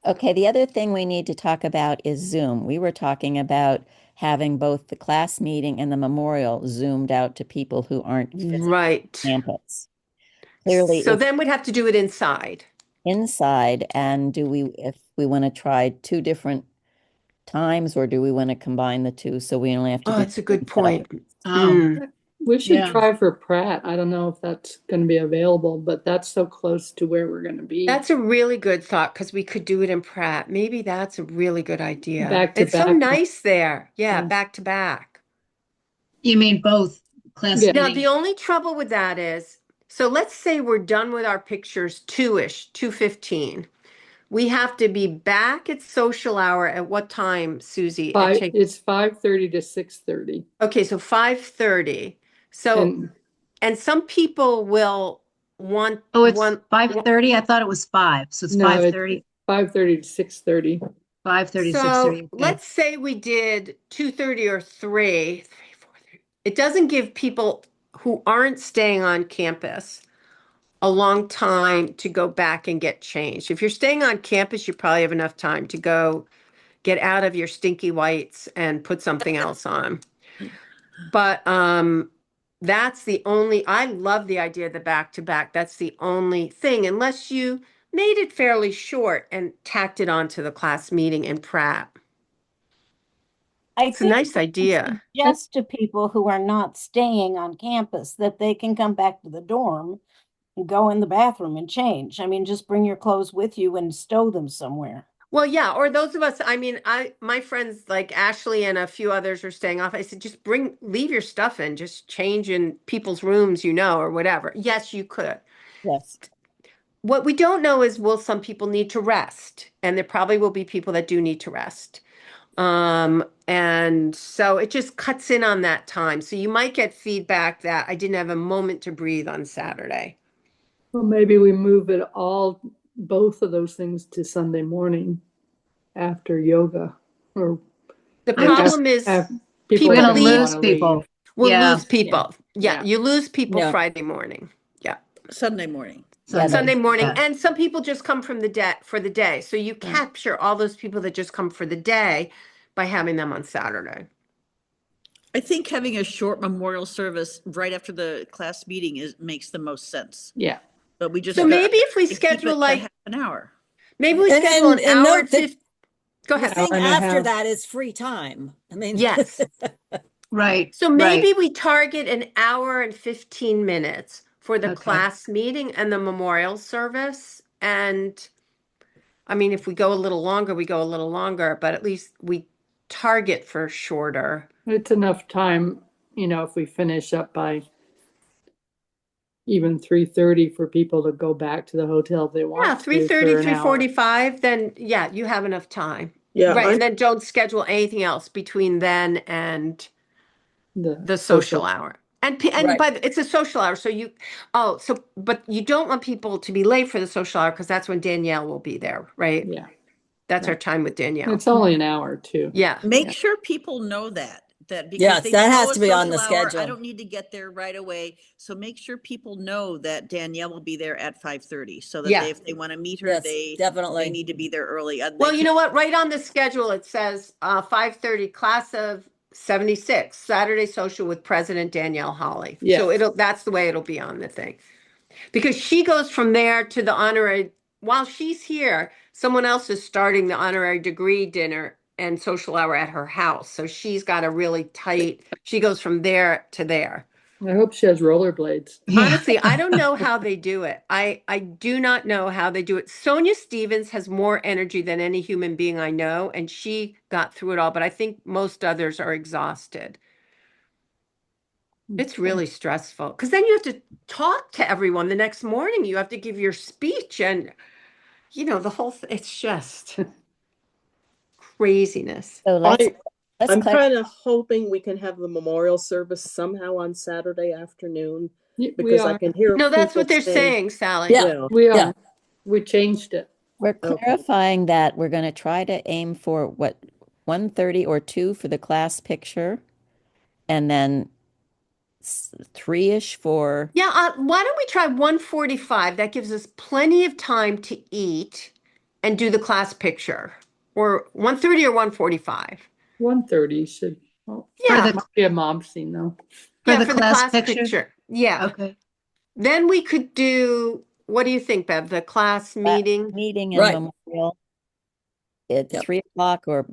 Okay, the other thing we need to talk about is Zoom. We were talking about having both the class meeting and the memorial zoomed out to people who aren't physically Right. on campus. Clearly, So it's then we'd have to do it inside. inside, and if we want to try two different times, or do we want to combine the two so we only have to Oh, do that's a good one setup? point. Oh, We should Yeah. try for Pratt. I don't know if that's going to be available, but that's so close to where we're going to be. That's a really good thought because we could do it in Pratt. Maybe that's a really good idea. Back to It's so back. nice there. Yeah, Yeah. back to back. you mean both class Yeah. Now, meeting? the only trouble with that is, so let's say we're done with our pictures 2-ish, 2:15. We have to be back at social hour at what time, Susie? It's 5:30 to 6:30. Okay, so 5:30. So, and some people will want Oh, it's 5:30? I thought it was 5. So it's No, it's 5:30. 5:30 to 6:30. 5:30, So 6:30. Okay. let's say we did 2:30 or 3, 4, 3. It doesn't give people who aren't staying on campus a long time to go back and get changed. If you're staying on campus, you probably have enough time to go get out of your stinky whites and put something else on. But that's the only, I love the idea of the back to back. That's the only thing, unless you made it fairly short and tacked it onto the class meeting in Pratt. I It's a think nice we can idea. suggest to people who are not staying on campus that they can come back to the dorm and go in the bathroom and change. I mean, just bring your clothes with you and stow them somewhere. Well, yeah, or those of us, I mean, my friends like Ashley and a few others are staying off. I said, just leave your stuff in, just change in people's rooms, or whatever. Yes, you could. Yes. What we don't know is, will some people need to rest? And there probably will be people that do need to rest. And so it just cuts in on that time. So you might get feedback that I didn't have a moment to breathe on Saturday. Well, maybe we move both of those things to Sunday morning after yoga, or The I'm just- problem is people We're people going to leave, lose people. we'll Yeah. lose people. Yeah, Yeah. you lose people Yeah. Friday morning. Yeah. Sunday morning. Sunday morning. Yeah. And some people just come from the day for the day. So you capture all those people that just come for the day by having them on Saturday. I think having a short memorial service right after the class meeting makes the most sense. Yeah. But we just So maybe if we keep schedule it to like half an hour. maybe we And- schedule an and hour note and that 50. Go The ahead. thing Hour and a after half. that is free time. I mean, Yes. Right. So maybe right. we target an hour and 15 minutes for the Okay. class meeting and the memorial service. And I mean, if we go a little longer, we go a little longer, but at least we target for shorter. It's enough time, if we finish up by even 3:30 for people to go back to the hotel if they want Yeah, to 3:30, for an hour. 3:45, then yeah, you have enough time. Yeah, Right. I'm- And then don't schedule anything else between then and the social hour. And Right. but it's a social hour, so but you don't want people to be late for the social hour because that's when Danielle will be there, right? Yeah. That's our time with Danielle. It's only an hour too. Yeah. Make sure people know that because Yes, they that know has a to be on the social hour, schedule. I don't need to get there right away. So make sure people know that Danielle will be there at 5:30 so that Yeah. if they want to meet her, Yes, they definitely. need to be there early. Well, you know what? Right on the schedule, it says 5:30, class of 76, Saturday social with President Danielle Holly. Yeah. So that's the way it'll be on the thing. Because she goes from there to the honorary, while she's here, someone else is starting the honorary degree dinner and social hour at her house. So she's got a really tight, she goes from there to there. I hope she has rollerblades. Honestly, I don't know how they do it. I do not know how they do it. Sonia Stevens has more energy than any human being I know, and she got through it all, but I think most others are exhausted. It's really stressful because then you have to talk to everyone the next morning. You have to give your speech and, the whole it's just craziness. So let's I'm clarify. kind of hoping we can have the memorial service somehow on Saturday afternoon We because I are. can hear No, that's people what they're saying, Sally. Yeah. We are. Yeah. We changed it. We're clarifying that we're going to try to aim for 1:30 or 2 for the class picture, and then 3-ish for. Yeah, why don't we try 1:45? That gives us plenty of time to eat and do the class picture. Or 1:30 or 1:45. 1:30 should. Oh, Yeah. might be a mob scene though. Yeah, the for the class class picture? picture. Yeah. Okay. Then we could do, what do you think, Bev? The class meeting? Meeting and Right. memorial at Yep. 3 o'clock, or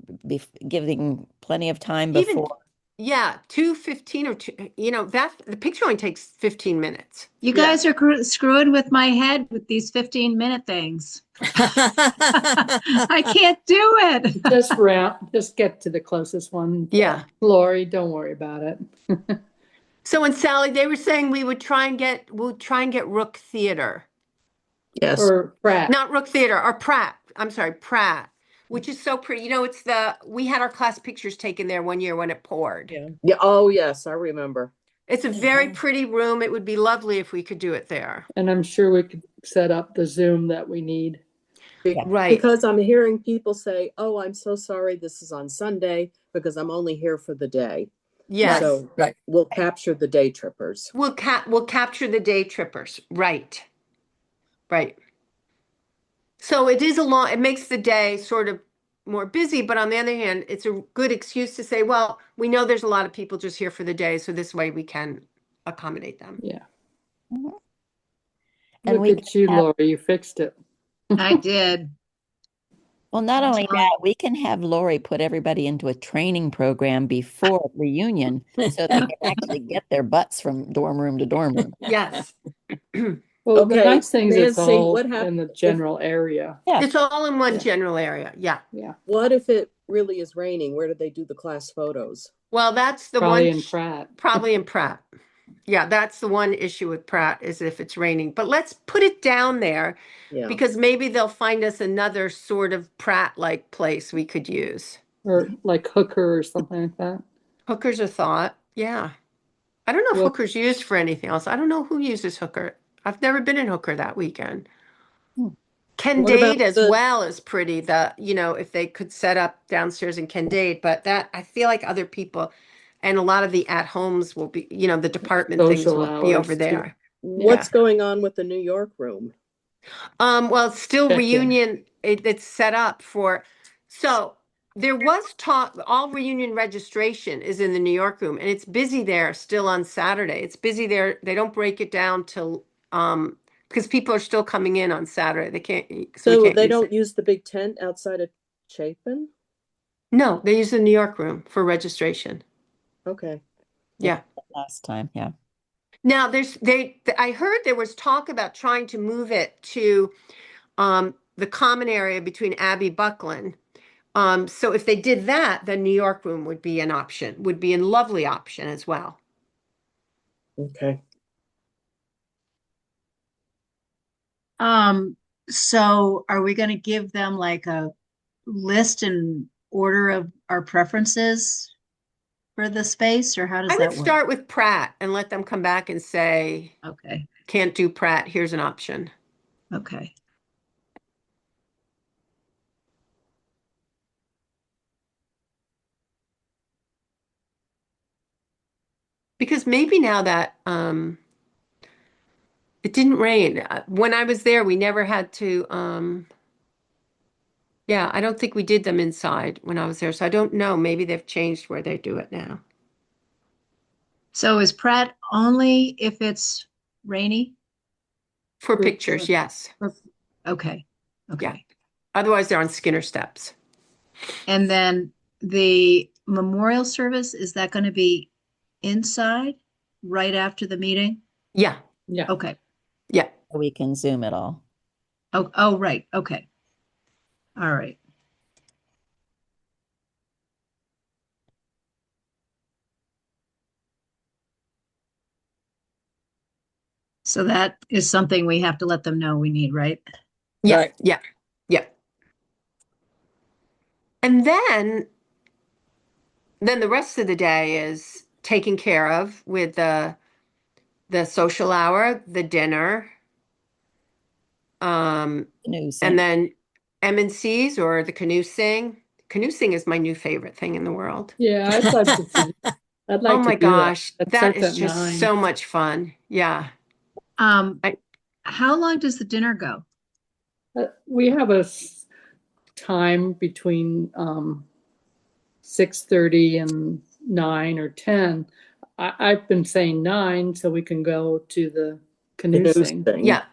giving plenty of time Even, before. yeah, 2:15 or 2, the picture only takes 15 minutes. You guys are screwing with my head with these 15-minute things. I can't do it. Just get to the closest one. Yeah. Lori, don't worry about it. So and Sally, they were saying we'll try and get Rook Theater. Yes. Or Pratt. Not Rook Theater, or Pratt. I'm sorry, Pratt, which is so pretty. We had our class pictures taken there one year when it poured. Yeah. Yeah. Oh, yes, I remember. It's a very pretty room. It would be lovely if we could do it there. And I'm sure we could set up the Zoom that we need. Right. Because I'm hearing people say, "Oh, I'm so sorry. This is on Sunday because I'm only here for the day." Yes. So Right. we'll capture the day trippers. We'll capture the day trippers. Right. Right. So it makes the day sort of more busy, but on the other hand, it's a good excuse to say, well, we know there's a lot of people just here for the day, so this way we can accommodate them. Yeah. Mhm. And Look we at you, can have, Laura. You fixed it. I did. well, not only Um, that, we can have Lori put everybody into a training program before reunion so they can actually get their butts from dorm room to dorm room. Yes. Well, the Okay, nice thing is it's Nancy, all what in happens the if general area. Yeah. It's all in one Yeah. general area. Yeah. Yeah. what if it really is raining? Where do they do the class photos? Well, that's the Probably one. in Pratt. Probably in Pratt. Yeah, that's the one issue with Pratt is if it's raining. But let's put it down there Yeah. because maybe they'll find us another sort of Pratt-like place we could use. Or like Hooker or something like that. Hooker's a thought. Yeah. I don't know if Well- Hooker's used for anything else. I don't know who uses Hooker. I've never been in Hooker that weekend. Hmm. Candide What about as the- well is pretty. If they could set up downstairs in Candide, but that I feel like other people and a lot of the at homes will be, the department things Social will be over hours, too. there. What's going on with the New York room? Well, it's still Check-in. reunion. It's set up for. So there was talk. All reunion registration is in the New York room, and it's busy there still on Saturday. It's busy there. They don't break it down till because people are still coming in on Saturday. They can't. So we So can't they use don't it. use the big tent outside of Chapin? No, they use the New York room for registration. Okay. Yeah. Last time, yeah. Now I heard there was talk about trying to move it to the common area between Abbey Buckland. So if they did that, then New York room would be an option, would be a lovely option as well. Okay. So are we going to give them like a list and order of our preferences for the space, or how does I that would work? start with Pratt and let them come back and say, Okay, can't do Pratt, here's an option. okay. Because maybe now that it didn't rain. When I was there, we never had to yeah, I don't think we did them inside when I was there. So I don't know. Maybe they've changed where they do it now. So is Pratt only if it's rainy? For Group pictures, photo. yes. Okay, okay. Otherwise, they're on Skinner steps. And then the memorial service, is that going to be inside right after the meeting? Yeah, Yeah. Okay. yeah. We can Zoom it all. Oh, right. Okay. All right. So that is something we have to let them know we need, right? Yeah, Right. yeah, yeah. And then the rest of the day is taken care of with the social hour, the dinner, News. and then M&Cs or the canoe sing. Canoe sing is my new favorite thing in the world. Yeah, I'd like to see. I'd like Oh to my do that. gosh, That that starts is at just 9. so much fun. Yeah. Um, I- how long does the dinner go? We have a time between 6:30 and 9 or 10. I've been saying 9 so we can go to the canoe Canoe sing. thing. Yeah.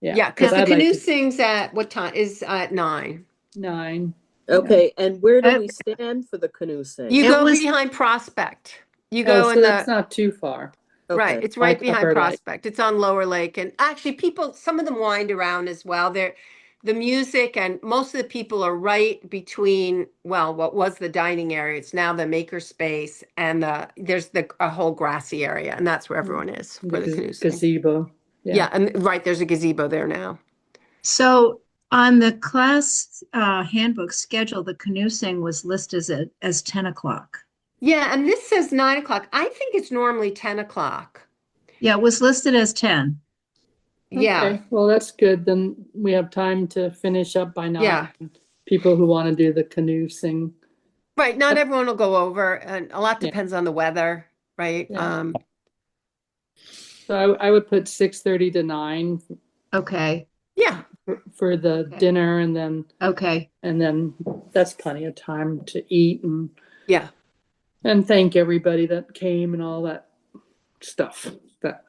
Yeah, Yeah, because the I'd like canoe to- sings at what time? Is at 9. 9. Okay, and where do Uh, we stand for the canoe thing? You It go was- behind Prospect. You Oh, go so in that's the not too far. right. Okay. It's right Like behind Upper Lake. Prospect. It's on Lower Lake, and actually, some of them wind around as well. The music and most of the people are right between what was the dining area. It's now the maker space, and there's a whole grassy area, and that's where everyone is for the canoe sing. Gazebo. Yeah, and right there's a gazebo there now. So On the class handbook schedule, the canoeing was listed as 10 o'clock. Yeah, and this says 9 o'clock. I think it's normally 10 o'clock. Yeah, it was listed as 10. Yeah, Okay, well, that's good. Then we have time to finish up by 9. yeah. People who want to do the canoe sing. Right. Not everyone will go over, and a lot Yeah. depends on the weather, right? Yeah. So I would put 6:30 to 9 Okay. Yeah. for the Okay. dinner, and then Okay. that's plenty of time to eat Yeah. and thank everybody that came and all that stuff. That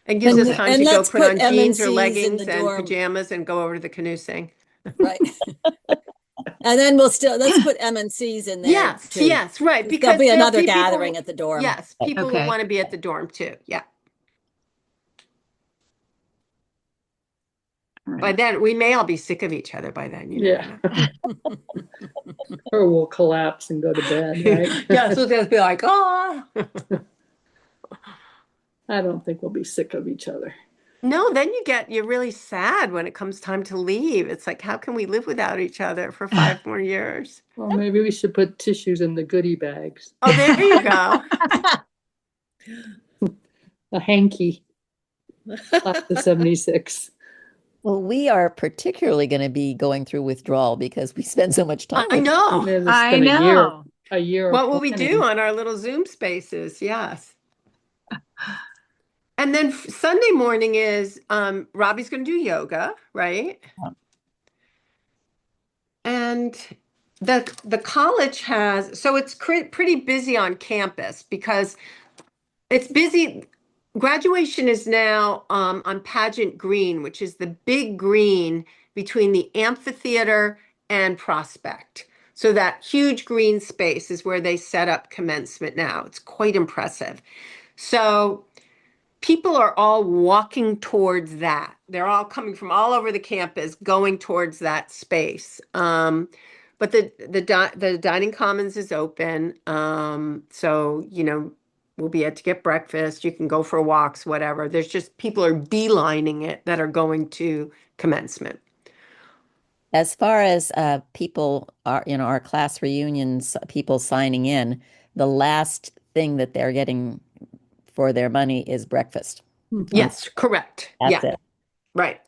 And gives us And, time and to go let's put put on jeans or M&Cs in the leggings and dorm, pajamas and go over to the canoe sing. right? And then let's put M&Cs in there Yes, too. yes, right. There'll Because be there'll another be gathering people, at the dorm. yes, people will Okay. want to be at the dorm too. Yeah. All By right. then, we may all be sick of each other by then, you Yeah. know. or we'll collapse and go to bed, right? Yeah, so they'll be like, oh. I don't think we'll be sick of each other. No, then you're really sad when it comes time to leave. It's like, how can we live without each other for 5 more years? Well, maybe we should put tissues in the goodie bags. Oh, there you go. A hanky. Class of 76. Well, we are particularly going to be going through withdrawal because we spend so much time I with know. It's I been know. a year What of will we do planning. on our little Zoom spaces? Yes. And then Sunday morning is Robbie's going to do yoga, right? And the college has, so it's pretty busy on campus because it's busy. Graduation is now on Pageant Green, which is the big green between the amphitheater and Prospect. So that huge green space is where they set up commencement now. It's quite impressive. So people are all walking towards that. They're all coming from all over the campus, going towards that space. But the dining commons is open, so we'll be able to get breakfast. You can go for walks, whatever. There's just people are beelining it that are going to commencement. As far as people are, our class reunions, people signing in, the last thing that they're getting for their money is breakfast. Yes, correct. That's Yeah, it. right.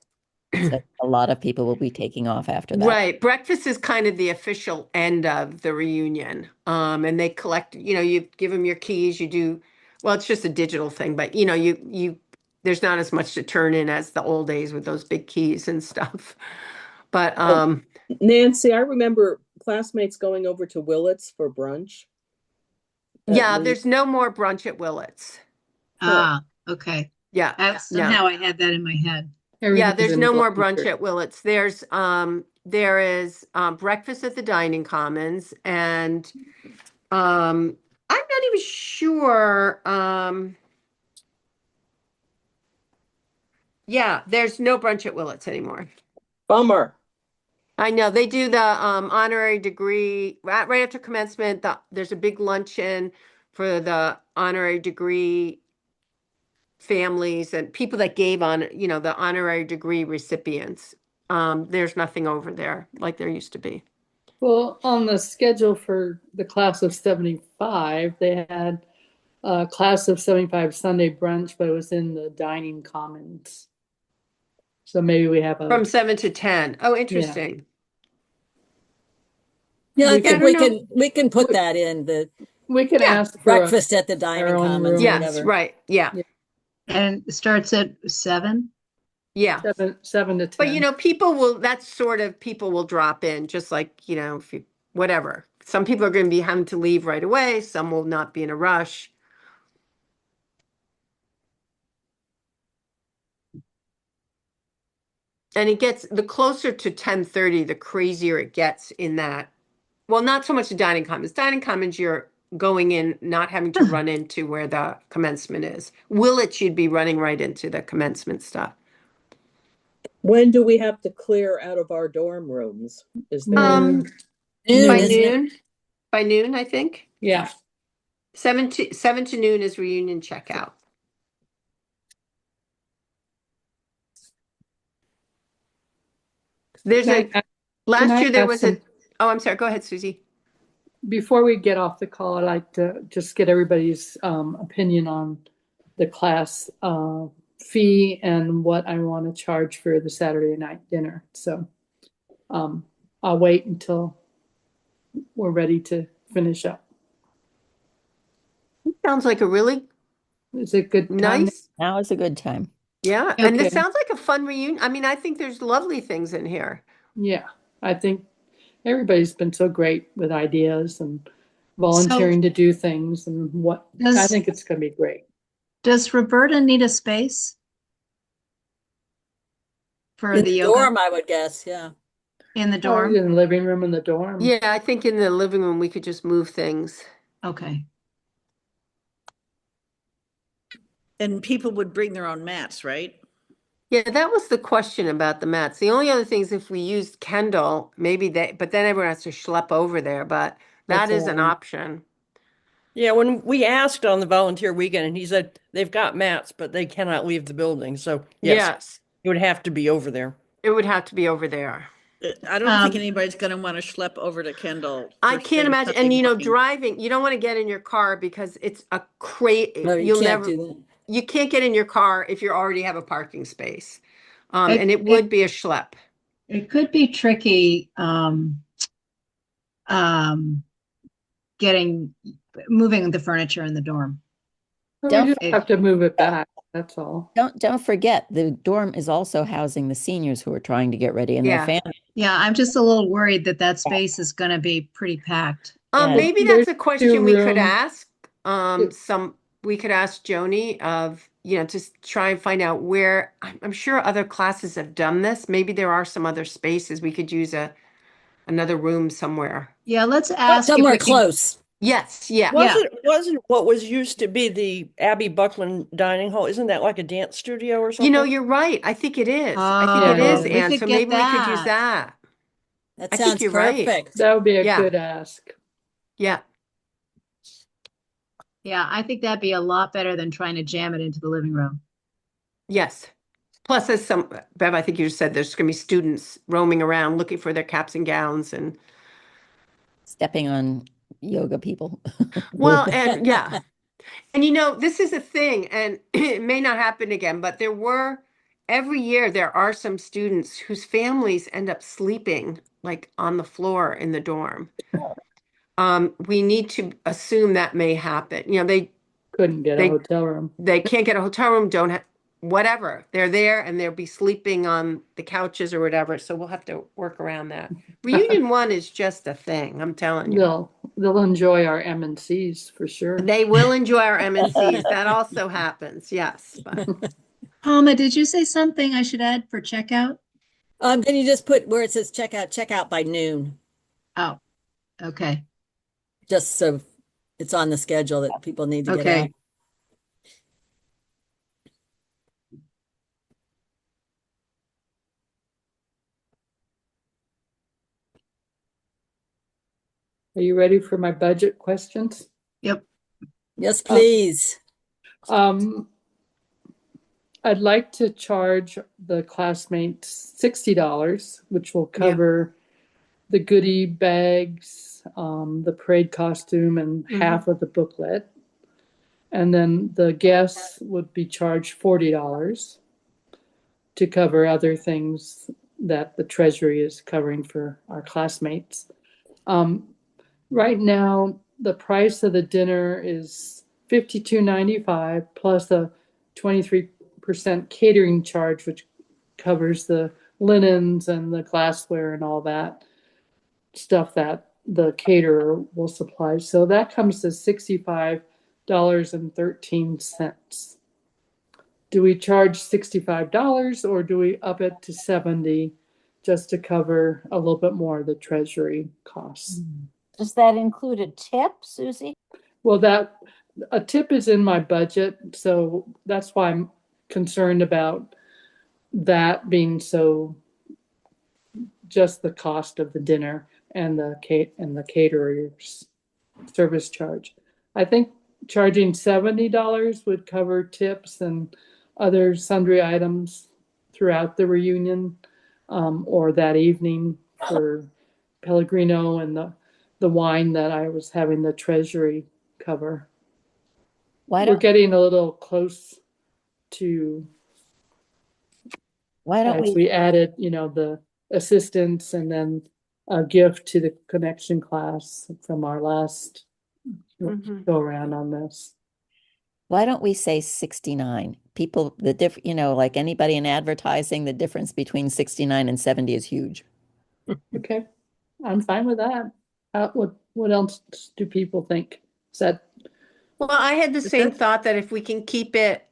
So a lot of people will be taking off after that. Right. Breakfast is kind of the official end of the reunion. And they collect, you give them your keys, you do, well, it's just a digital thing, but there's not as much to turn in as the old days with those big keys and stuff. But Nancy, I remember classmates going over to Willits for brunch. yeah, there's no more brunch at Willits. Ah, okay. Yeah. Somehow I had that in my head. Yeah, Everything's there's in no more brunch Gloucester. at Willits. There is breakfast at the dining commons, and I'm not even sure. Yeah, there's no brunch at Willits anymore. Bummer. I know they do the honorary degree right after commencement. There's a big luncheon for the honorary degree families and people that gave the honorary degree recipients. There's nothing over there like there used to be. Well, on the schedule for the class of 75, they had a class of 75 Sunday brunch, but it was in the dining commons. So maybe we have From 7 to 10. Oh, interesting. Yeah, I We think can- we can put that in the we can Yeah. ask for breakfast at the dining our own commons, room. Yes, whatever. right. Yeah. And it starts at 7? Yeah. 7 to 10. But people will drop in just like, if you, whatever. Some people are going to be having to leave right away. Some will not be in a rush. And it gets the closer to 10:30, the crazier it gets in that. Well, not so much the dining commons. Dining commons, you're going in, not having to run into where the commencement is. Willits, you'd be running right into the commencement stuff. When do we have to clear out of our dorm rooms? Is there Noon. Noon, By isn't it? noon. By noon, I think. Yeah. 7 to noon is reunion checkout. There's Can a, I, can last I year there ask was some, oh, I'm sorry. Go ahead, Susie. before we get off the call, I'd like to just get everybody's opinion on the class fee and what I want to charge for the Saturday night dinner. So I'll wait until we're ready to finish up. Sounds like a really Is it a good time? nice, Now is a good time. yeah. And this Okay. sounds like a fun reunion. I mean, I think there's lovely things in here. Yeah, I think everybody's been so great with ideas and So volunteering to do things and what, I does think it's going to be great. does Roberta need a space for In the the yoga dorm, I would guess, yeah. in the Or dorm? in the living room in the dorm. Yeah, I think in the living room we could just move things. Okay. And people would bring their own mats, right? Yeah, that was the question about the mats. The only other thing is if we used Kendall, maybe but then everyone has to schlep over there, but that That's is all an I- option. Yeah, when we asked on the volunteer weekend, and he said they've got mats, but they cannot leave the building. So yes, Yes, it would have to be over there. it would have to be over there. I don't think Um, anybody's going to want to schlep over to Kendall. I first can't thing imagine. Sunday And morning. driving, you don't want to get in your car because it's a No, you you'll can't never, do that. you can't get in your car if you already have a parking space. And it, it would it be a schlep. it could be tricky um getting moving the furniture in the dorm. But we Don't just It, have to move it back, that's all. don't forget the dorm is also housing the seniors who are trying to get ready and their Yeah. family. yeah, I'm just a little worried that that space is going to be pretty packed. Yeah. Maybe There's that's a 2 question we could rooms. ask. We could ask Joni of, just try and find out where, I'm sure other classes have done this. Maybe there are some other spaces we could use another room somewhere. Yeah, let's ask if Somewhere we can. close. Yes, yeah. Yeah. Wasn't what was used to be the Abbey Buckland dining hall? Isn't that like a dance studio or something? You're right. I think it is. I think it Yeah, is, Oh, it we is. Anne. could So get maybe we could use that. that. That I think sounds you're right. perfect. That would be a Yeah. good ask. Yeah. Yeah, I think that'd be a lot better than trying to jam it into the living room. Yes. Plus, Bev, I think you just said there's going to be students roaming around looking for their caps and gowns and, Stepping on yoga people. well, and yeah. And this is a thing, and it may not happen again, but every year there are some students whose families end up sleeping like on the floor in the dorm. We need to assume that may happen. They Couldn't get a they hotel room. they can't get a hotel room, don't have whatever. They're there and they'll be sleeping on the couches or whatever. So we'll have to work around that. Reunion 1 is just a thing, I'm telling you. They'll enjoy our M&Cs for sure. They will enjoy our MNCs. That also happens, yes. But Palma, did you say something I should add for checkout? Can you just put where it says check out by noon, Oh, okay. just so it's on the schedule that people need to get Okay. out. Are you ready for my budget questions? Yep. Yes, please. I'd like to charge the classmates $60, which will cover the goodie bags, the parade costume, and half of the booklet. And then the guests would be charged $40 to cover other things that the Treasury is covering for our classmates. Right now, the price of the dinner is $52.95 plus a 23% catering charge, which covers the linens and the glassware and all that stuff that the caterer will supply. So that comes to $65.13. Do we charge $65 or do we up it to $70 just to cover a little bit more of the Treasury costs? Does that include a tip, Susie? Well, a tip is in my budget, so that's why I'm concerned about that being so just the cost of the dinner and the caterer's service charge. I think charging $70 would cover tips and other sundry items throughout the reunion. or that evening for Pellegrino and the wine that I was having the treasury cover. Why We're don't getting a little close to, why don't as we we added, the assistants and then a gift to the connection class from our last Mhm. go around on this. why don't we say 69? People, like anybody in advertising, the difference between 69 and 70 is huge. Okay, I'm fine with that. What else do people think? Is that Well, I had the Is same that- thought that if we can keep it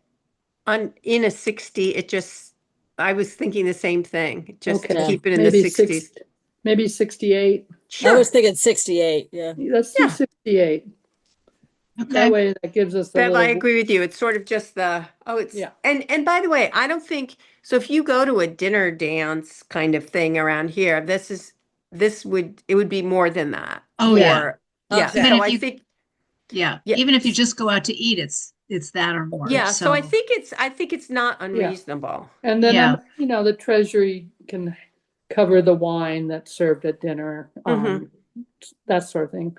in a 60, I was thinking the same thing, just to okay? keep it in the Maybe 60s. maybe 68. I was Sure. thinking 68. Yeah. Let's do Yeah. 68. Okay. That way, that gives us a Bev, I little. agree with you. It's sort of just Yeah. and by the way, I don't think, so if you go to a dinner dance kind of thing around here, it would be more than that. Oh, yeah. For, yeah. Okay. Even So if I you, think, yeah, yeah. even if you just go out to eat, it's that or more. Yeah. So So, I think it's not unreasonable. And then, yeah. the treasury can cover the wine that's served at dinner, Mhm. that sort of thing.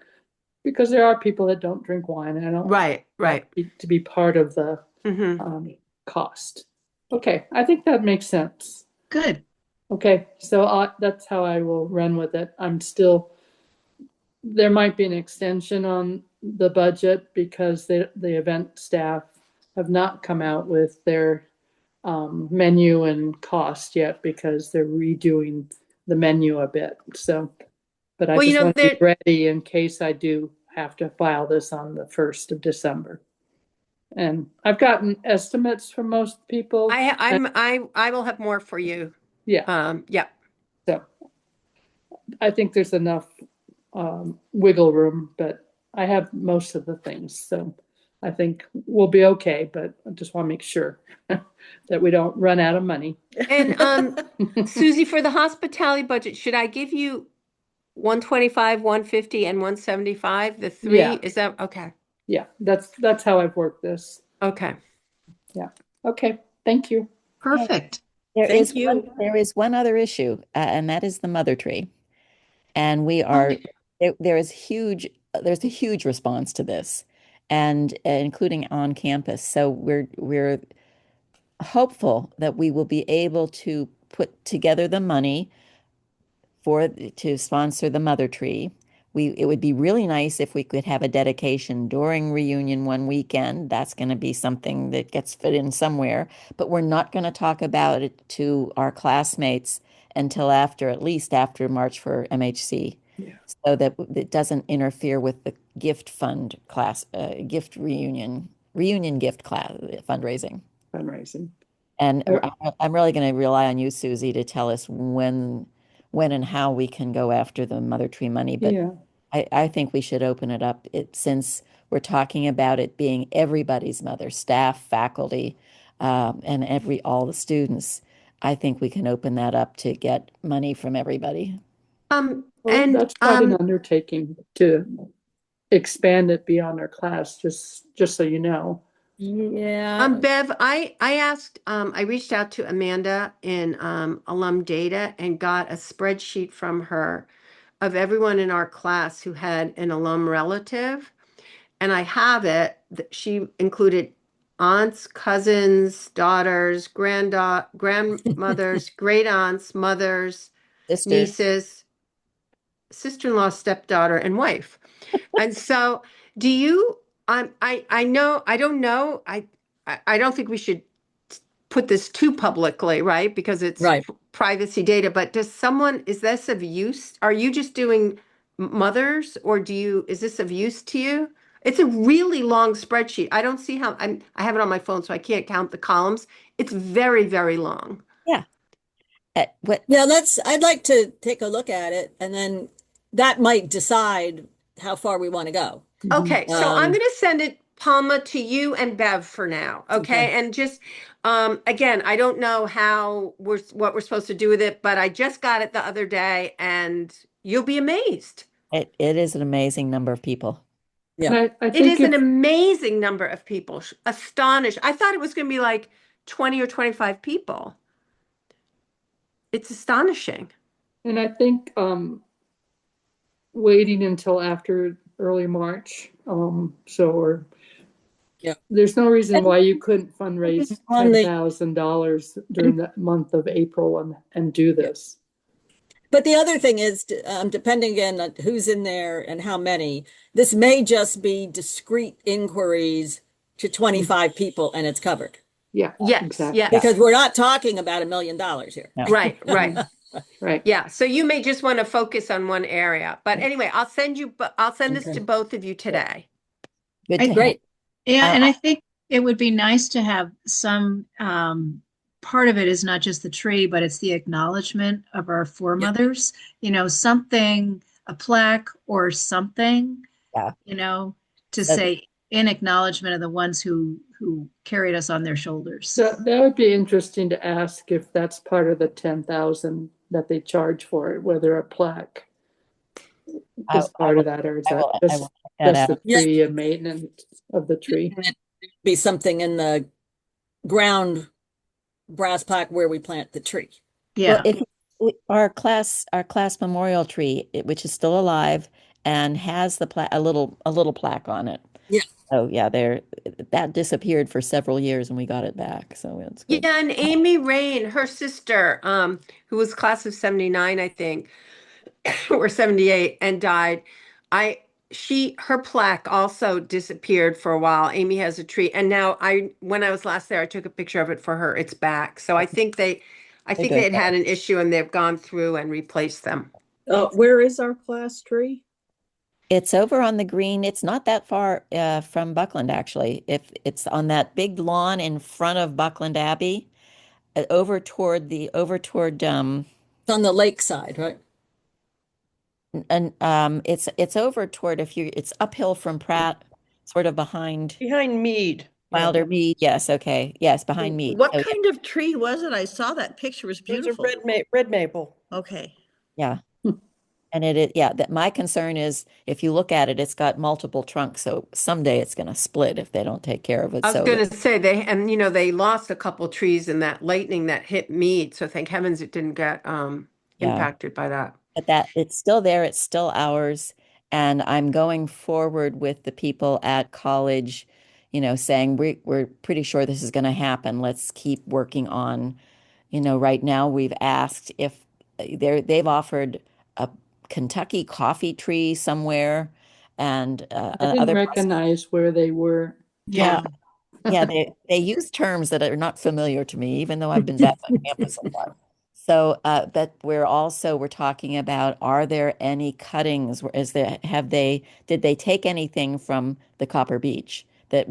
Because there are people that don't drink wine, and I don't want Right, that right. to be part of the Hmm. cost. Okay, I think that makes sense. Good. Okay, so that's how I will run with it. There might be an extension on the budget because the event staff have not come out with their menu and cost yet because they're redoing the menu a bit. So, but I Well, just want to be ready in case I do have to file this on the 1st of December. And I've gotten estimates from most people. I will have more for you. Yeah, Yeah. so I think there's enough wiggle room, but I have most of the things. So I think we'll be okay, but I just want to make sure that we don't run out of money. And Susie, for the hospitality budget, should I give you 125, 150, and 175? The three? Yeah. Is that okay? Yeah, that's how I've worked this. Okay. Yeah. Okay. Thank you. Perfect. Thank you. There is one other issue, and that is the mother tree. And there's a huge response to this, and including on campus. So we're hopeful that we will be able to put together the money to sponsor the mother tree. It would be really nice if we could have a dedication during reunion one weekend. That's going to be something that gets fit in somewhere, but we're not going to talk about it to our classmates until at least after March for MHC. Yeah. So that it doesn't interfere with the gift fund gift reunion gift class fundraising. Fundraising. And I'm really going to rely on you, Susie, to tell us when and how we can go after the Mother Tree money. But Yeah. I think we should open it up. Since we're talking about it being everybody's mother, staff, faculty, and all the students. I think we can open that up to get money from everybody. Well, And that's quite an undertaking to expand it beyond our class, just so you know. Yeah. Bev, I reached out to Amanda in alum data and got a spreadsheet from her of everyone in our class who had an alum relative. And I have it. She included aunts, cousins, daughters, grandmothers, great aunts, mothers, Sisters. nieces, sister-in-law, stepdaughter, and wife. And so, do you? I know. I don't know. I don't think we should put this too publicly, right? Because it's Right. privacy data. But is this of use? Are you just doing mothers, or is this of use to you? It's a really long spreadsheet. I don't see how I have it on my phone, so I can't count the columns. It's very, very long. Yeah. Yeah, I'd like to take a look at it, and then that might decide how far we want to go. Okay, so I'm Um, going to send it, Palma, to you and Bev for now. Okay, Okay. and just again, I don't know what we're supposed to do with it, but I just got it the other day, and you'll be amazed. It is an amazing number of people. Yeah. I It think is an amazing number of people. Astonished. I thought it was going to be like 20 or 25 people. It's astonishing. And I think waiting until after early March, or Yeah. there's no reason why you couldn't fundraise On the $10,000 during the month of April and do this. But the other thing is, depending again on who's in there and how many, this may just be discrete inquiries to 25 people and it's covered. Yeah, Yes, exactly. yes. Because we're not talking about $1 million here. No. Right, right. Right. Yeah, so you may just want to focus on one area. But anyway, I'll send this Okay. to both of you today. Good I- to have. Great. Yeah, Uh, and I think it would be nice to have some part of it is not just the tree, but it's the acknowledgement of our foremothers, something, a plaque or something, Yeah. to So- say in acknowledgement of the ones who carried us on their shoulders. So that would be interesting to ask if that's part of the 10,000 that they charge for it, whether a plaque is part of that, or is that I will check that just the out. Yeah. tree and maintenance of the tree? And it'd be something in the ground brass plaque where we plant the tree. Yeah. Well, our class memorial tree, which is still alive and has a little plaque on it. Yeah. So yeah, that disappeared for several years and we got it back. So it's good. Yeah, and Amy Rain, her sister, who was class of 79, I think, or 78 and died. Her plaque also disappeared for a while. Amy has a tree. And now when I was last there, I took a picture of it for her. It's back. So I think they Good. had an issue and they've gone through and replaced them. Where is our class tree? It's over on the green. It's not that far from Buckland, actually. If it's on that big lawn in front of Buckland Abbey, over toward It's on the lake side, right? and it's over toward it's uphill from Pratt, sort of behind Behind Mead. Yeah. Wilder Mead. Yes, okay. Yes, behind Mead. What So, kind of tree was it? I saw that picture. It was It was a beautiful. red maple. Okay. yeah. And that my concern is if you look at it, it's got multiple trunks, so someday it's going to split if they don't take care of it. I was So going to say they lost a couple trees in that lightning that hit Mead. So thank heavens it didn't get impacted by that. but that it's still there, it's still ours. And I'm going forward with the people at college, saying we're pretty sure this is going to happen. Let's keep working on, right now we've asked if they've offered a Kentucky coffee tree somewhere and I didn't other recognize where they were. Yeah. yeah, they use terms that are not familiar to me, even though I've been back on campus a lot. So, but we're talking about, are there any cuttings? Did they take anything from the Copper Beach that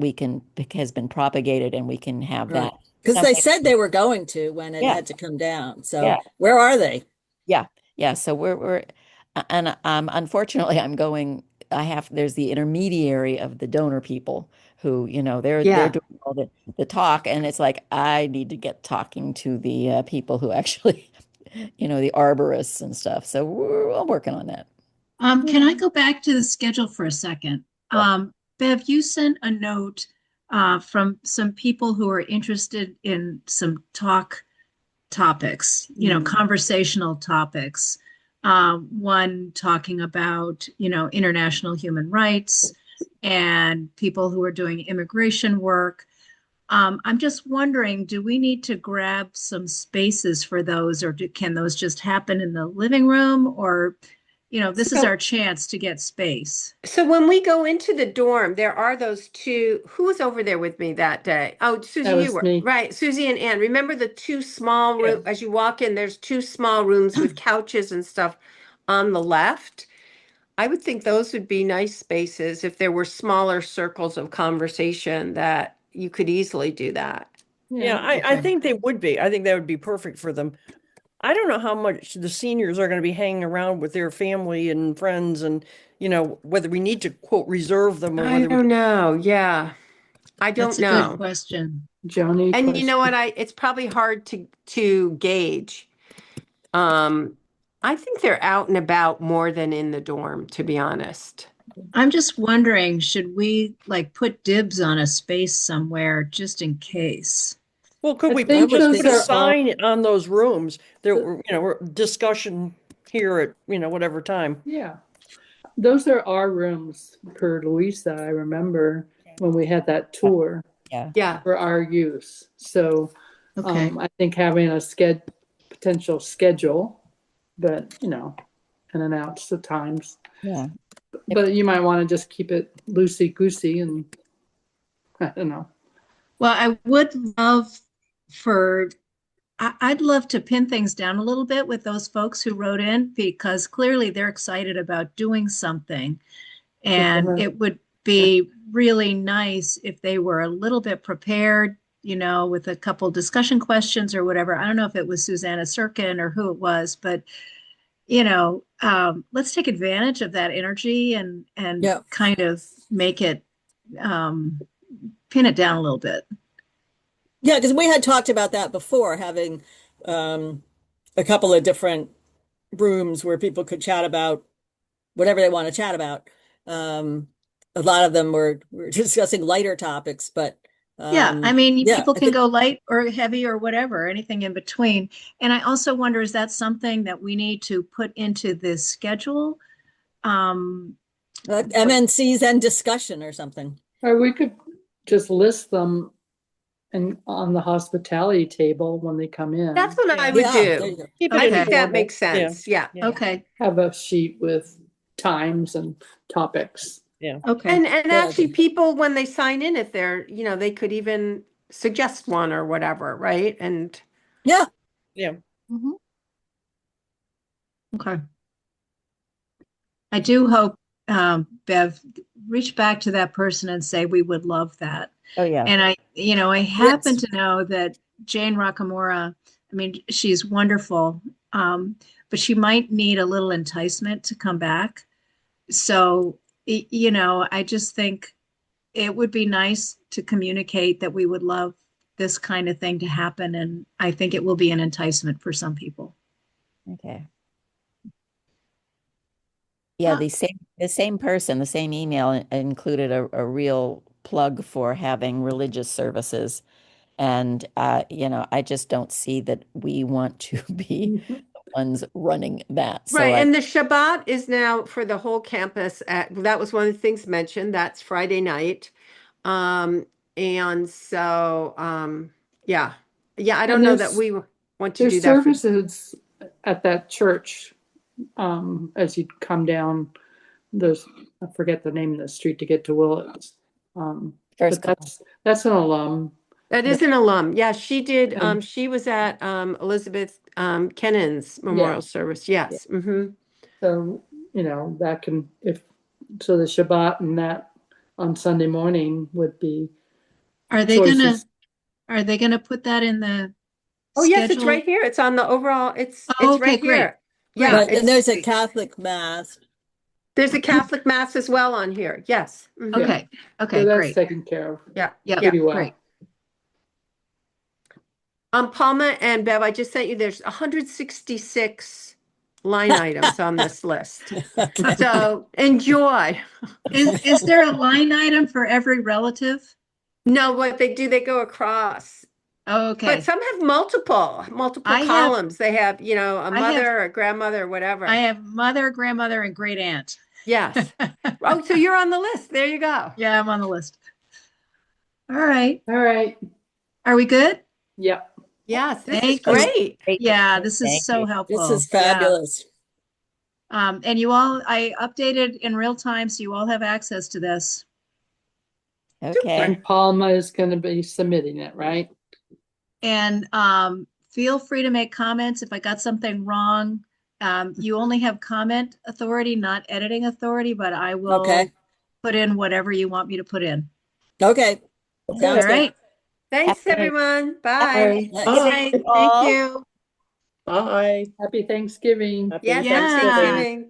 has been propagated and we can have Right. that? Because they Something- said they were going to when it Yeah. had to come down. So Yeah. where are they? Yeah. So and there's the intermediary of the donor people who, they're Yeah. doing all the talk, and it's like, I need to get talking to the people who actually, the arborists and stuff. So we're all working on that. Can I go back to the schedule for a second? Bev, you sent a note from some people who are interested in some topics, conversational topics. One talking about, international human rights and people who are doing immigration work. I'm just wondering, do we need to grab some spaces for those, or can those just happen in the living room? Or, this is our chance to get space. So when we go into the dorm, there are those two. Who was over there with me that day? Oh, Susie, That you was were. me. Right, Susie and Ann. Remember the two small rooms as you walk in, there's two small rooms with couches and stuff on the left. I would think those would be nice spaces if there were smaller circles of conversation that you could easily do that. Yeah, I think they would be. I think that would be perfect for them. I don't know how much the seniors are going to be hanging around with their family and friends, and whether we need to quote reserve them or I whether don't know. Yeah. I That's don't a good know. question. Joni, And you know question. what? It's probably hard to gauge. I think they're out and about more than in the dorm, to be honest. I'm just wondering, should we put dibs on a space somewhere just in case? Well, could I we think just those put a are all- sign on those rooms? There were, discussion here at, whatever time. Yeah. Those are our rooms per Louisa, I remember when we had that tour Yeah. Yeah. for our use. So Okay. I think having a potential schedule, but and announce the times. Yeah. But you might want to just keep it loosey goosey and I don't know. Well, I would love for, I'd love to pin things down a little bit with those folks who wrote in because clearly they're excited about doing something. And it would be really nice if they were a little bit prepared, with a couple discussion questions or whatever. I don't know if it was Susanna Sirkin or who it was, but let's take advantage of that energy and Yeah. kind of make it pin it down a little bit. Yeah, because we had talked about that before, having a couple of different rooms where people could chat about whatever they want to chat about. A lot of them were discussing lighter topics, but Yeah, I mean, yeah, people I can think go light or heavy or whatever, anything in between. And I also wonder, is that something that we need to put into this schedule? MNCs and discussion or something. Or we could just list them and on the hospitality table when they come in. That's what I would Yeah, there do. you go. Keep it I think that informal. makes sense. Yeah. Yeah. Okay, Have a sheet with times and topics. okay. And Good actually idea. people, when they sign in, if they're, they could even suggest one or whatever, right? And Yeah. Yeah. Mhm. Okay. I do hope, Bev, reach back to that person and say, we would love that. Oh, yeah. And I happen Yes. to know that Jane Rockamora, I mean, she's wonderful, but she might need a little enticement to come back. So, I just think it would be nice to communicate that we would love this kind of thing to happen. And I think it will be an enticement for some people. Okay. Yeah, the same person, the same email included a real plug for having religious services. And I just don't see that we want to be the ones running that. So right. And the Shabbat is now for the whole campus that was one of the things mentioned. That's Friday night. And so yeah. Yeah, I don't know that we want to There's do that. services at that church as you come down. There's I forget the name of the street to get to Willits. First But that's an alum. That is an alum. Yeah, she did. And- She was at Elizabeth Kennan's memorial service. Yes. Mm-hmm. So, that can, so the Shabbat and that on Sunday morning would be Are they gonna choices. put that in the Oh, yes, it's schedule? right here. It's on the overall. It's Oh, okay, right great. here. Yeah, Right, and there's a it's- Catholic mass. there's a Catholic mass as well on here. Yes. Mhm. Okay, okay, So that's great. taken care of Yeah. Yeah, pretty well. great. Palma and Bev, I just sent you. There's 166 line items on this list. So enjoy. Is there a line item for every relative? No, what they do, they go across. Oh, okay. But some have multiple I have- columns. They have, a I have- mother, a grandmother, whatever. I have mother, grandmother, and great aunt. Yes. Oh, so you're on the list. There you go. Yeah, I'm on the list. All right. All right. Are we good? Yep. Yes, this is Thank you. great. Yeah, this is Thank so you. helpful. This is Yeah. fabulous. And you all, I updated in real time, so you all have access to this. Okay. And Palma is going to be submitting it, right? And feel free to make comments if I got something wrong. You only have comment authority, not editing authority, but I will Okay. put in whatever you want me to put in. Okay. All Sounds good. right. Thanks, Happy- everyone. Bye. Bye. Nice. Bye. all. Thank you. Bye. Happy Thanksgiving. Happy Yes, Yeah. happy Thanksgiving. Bye.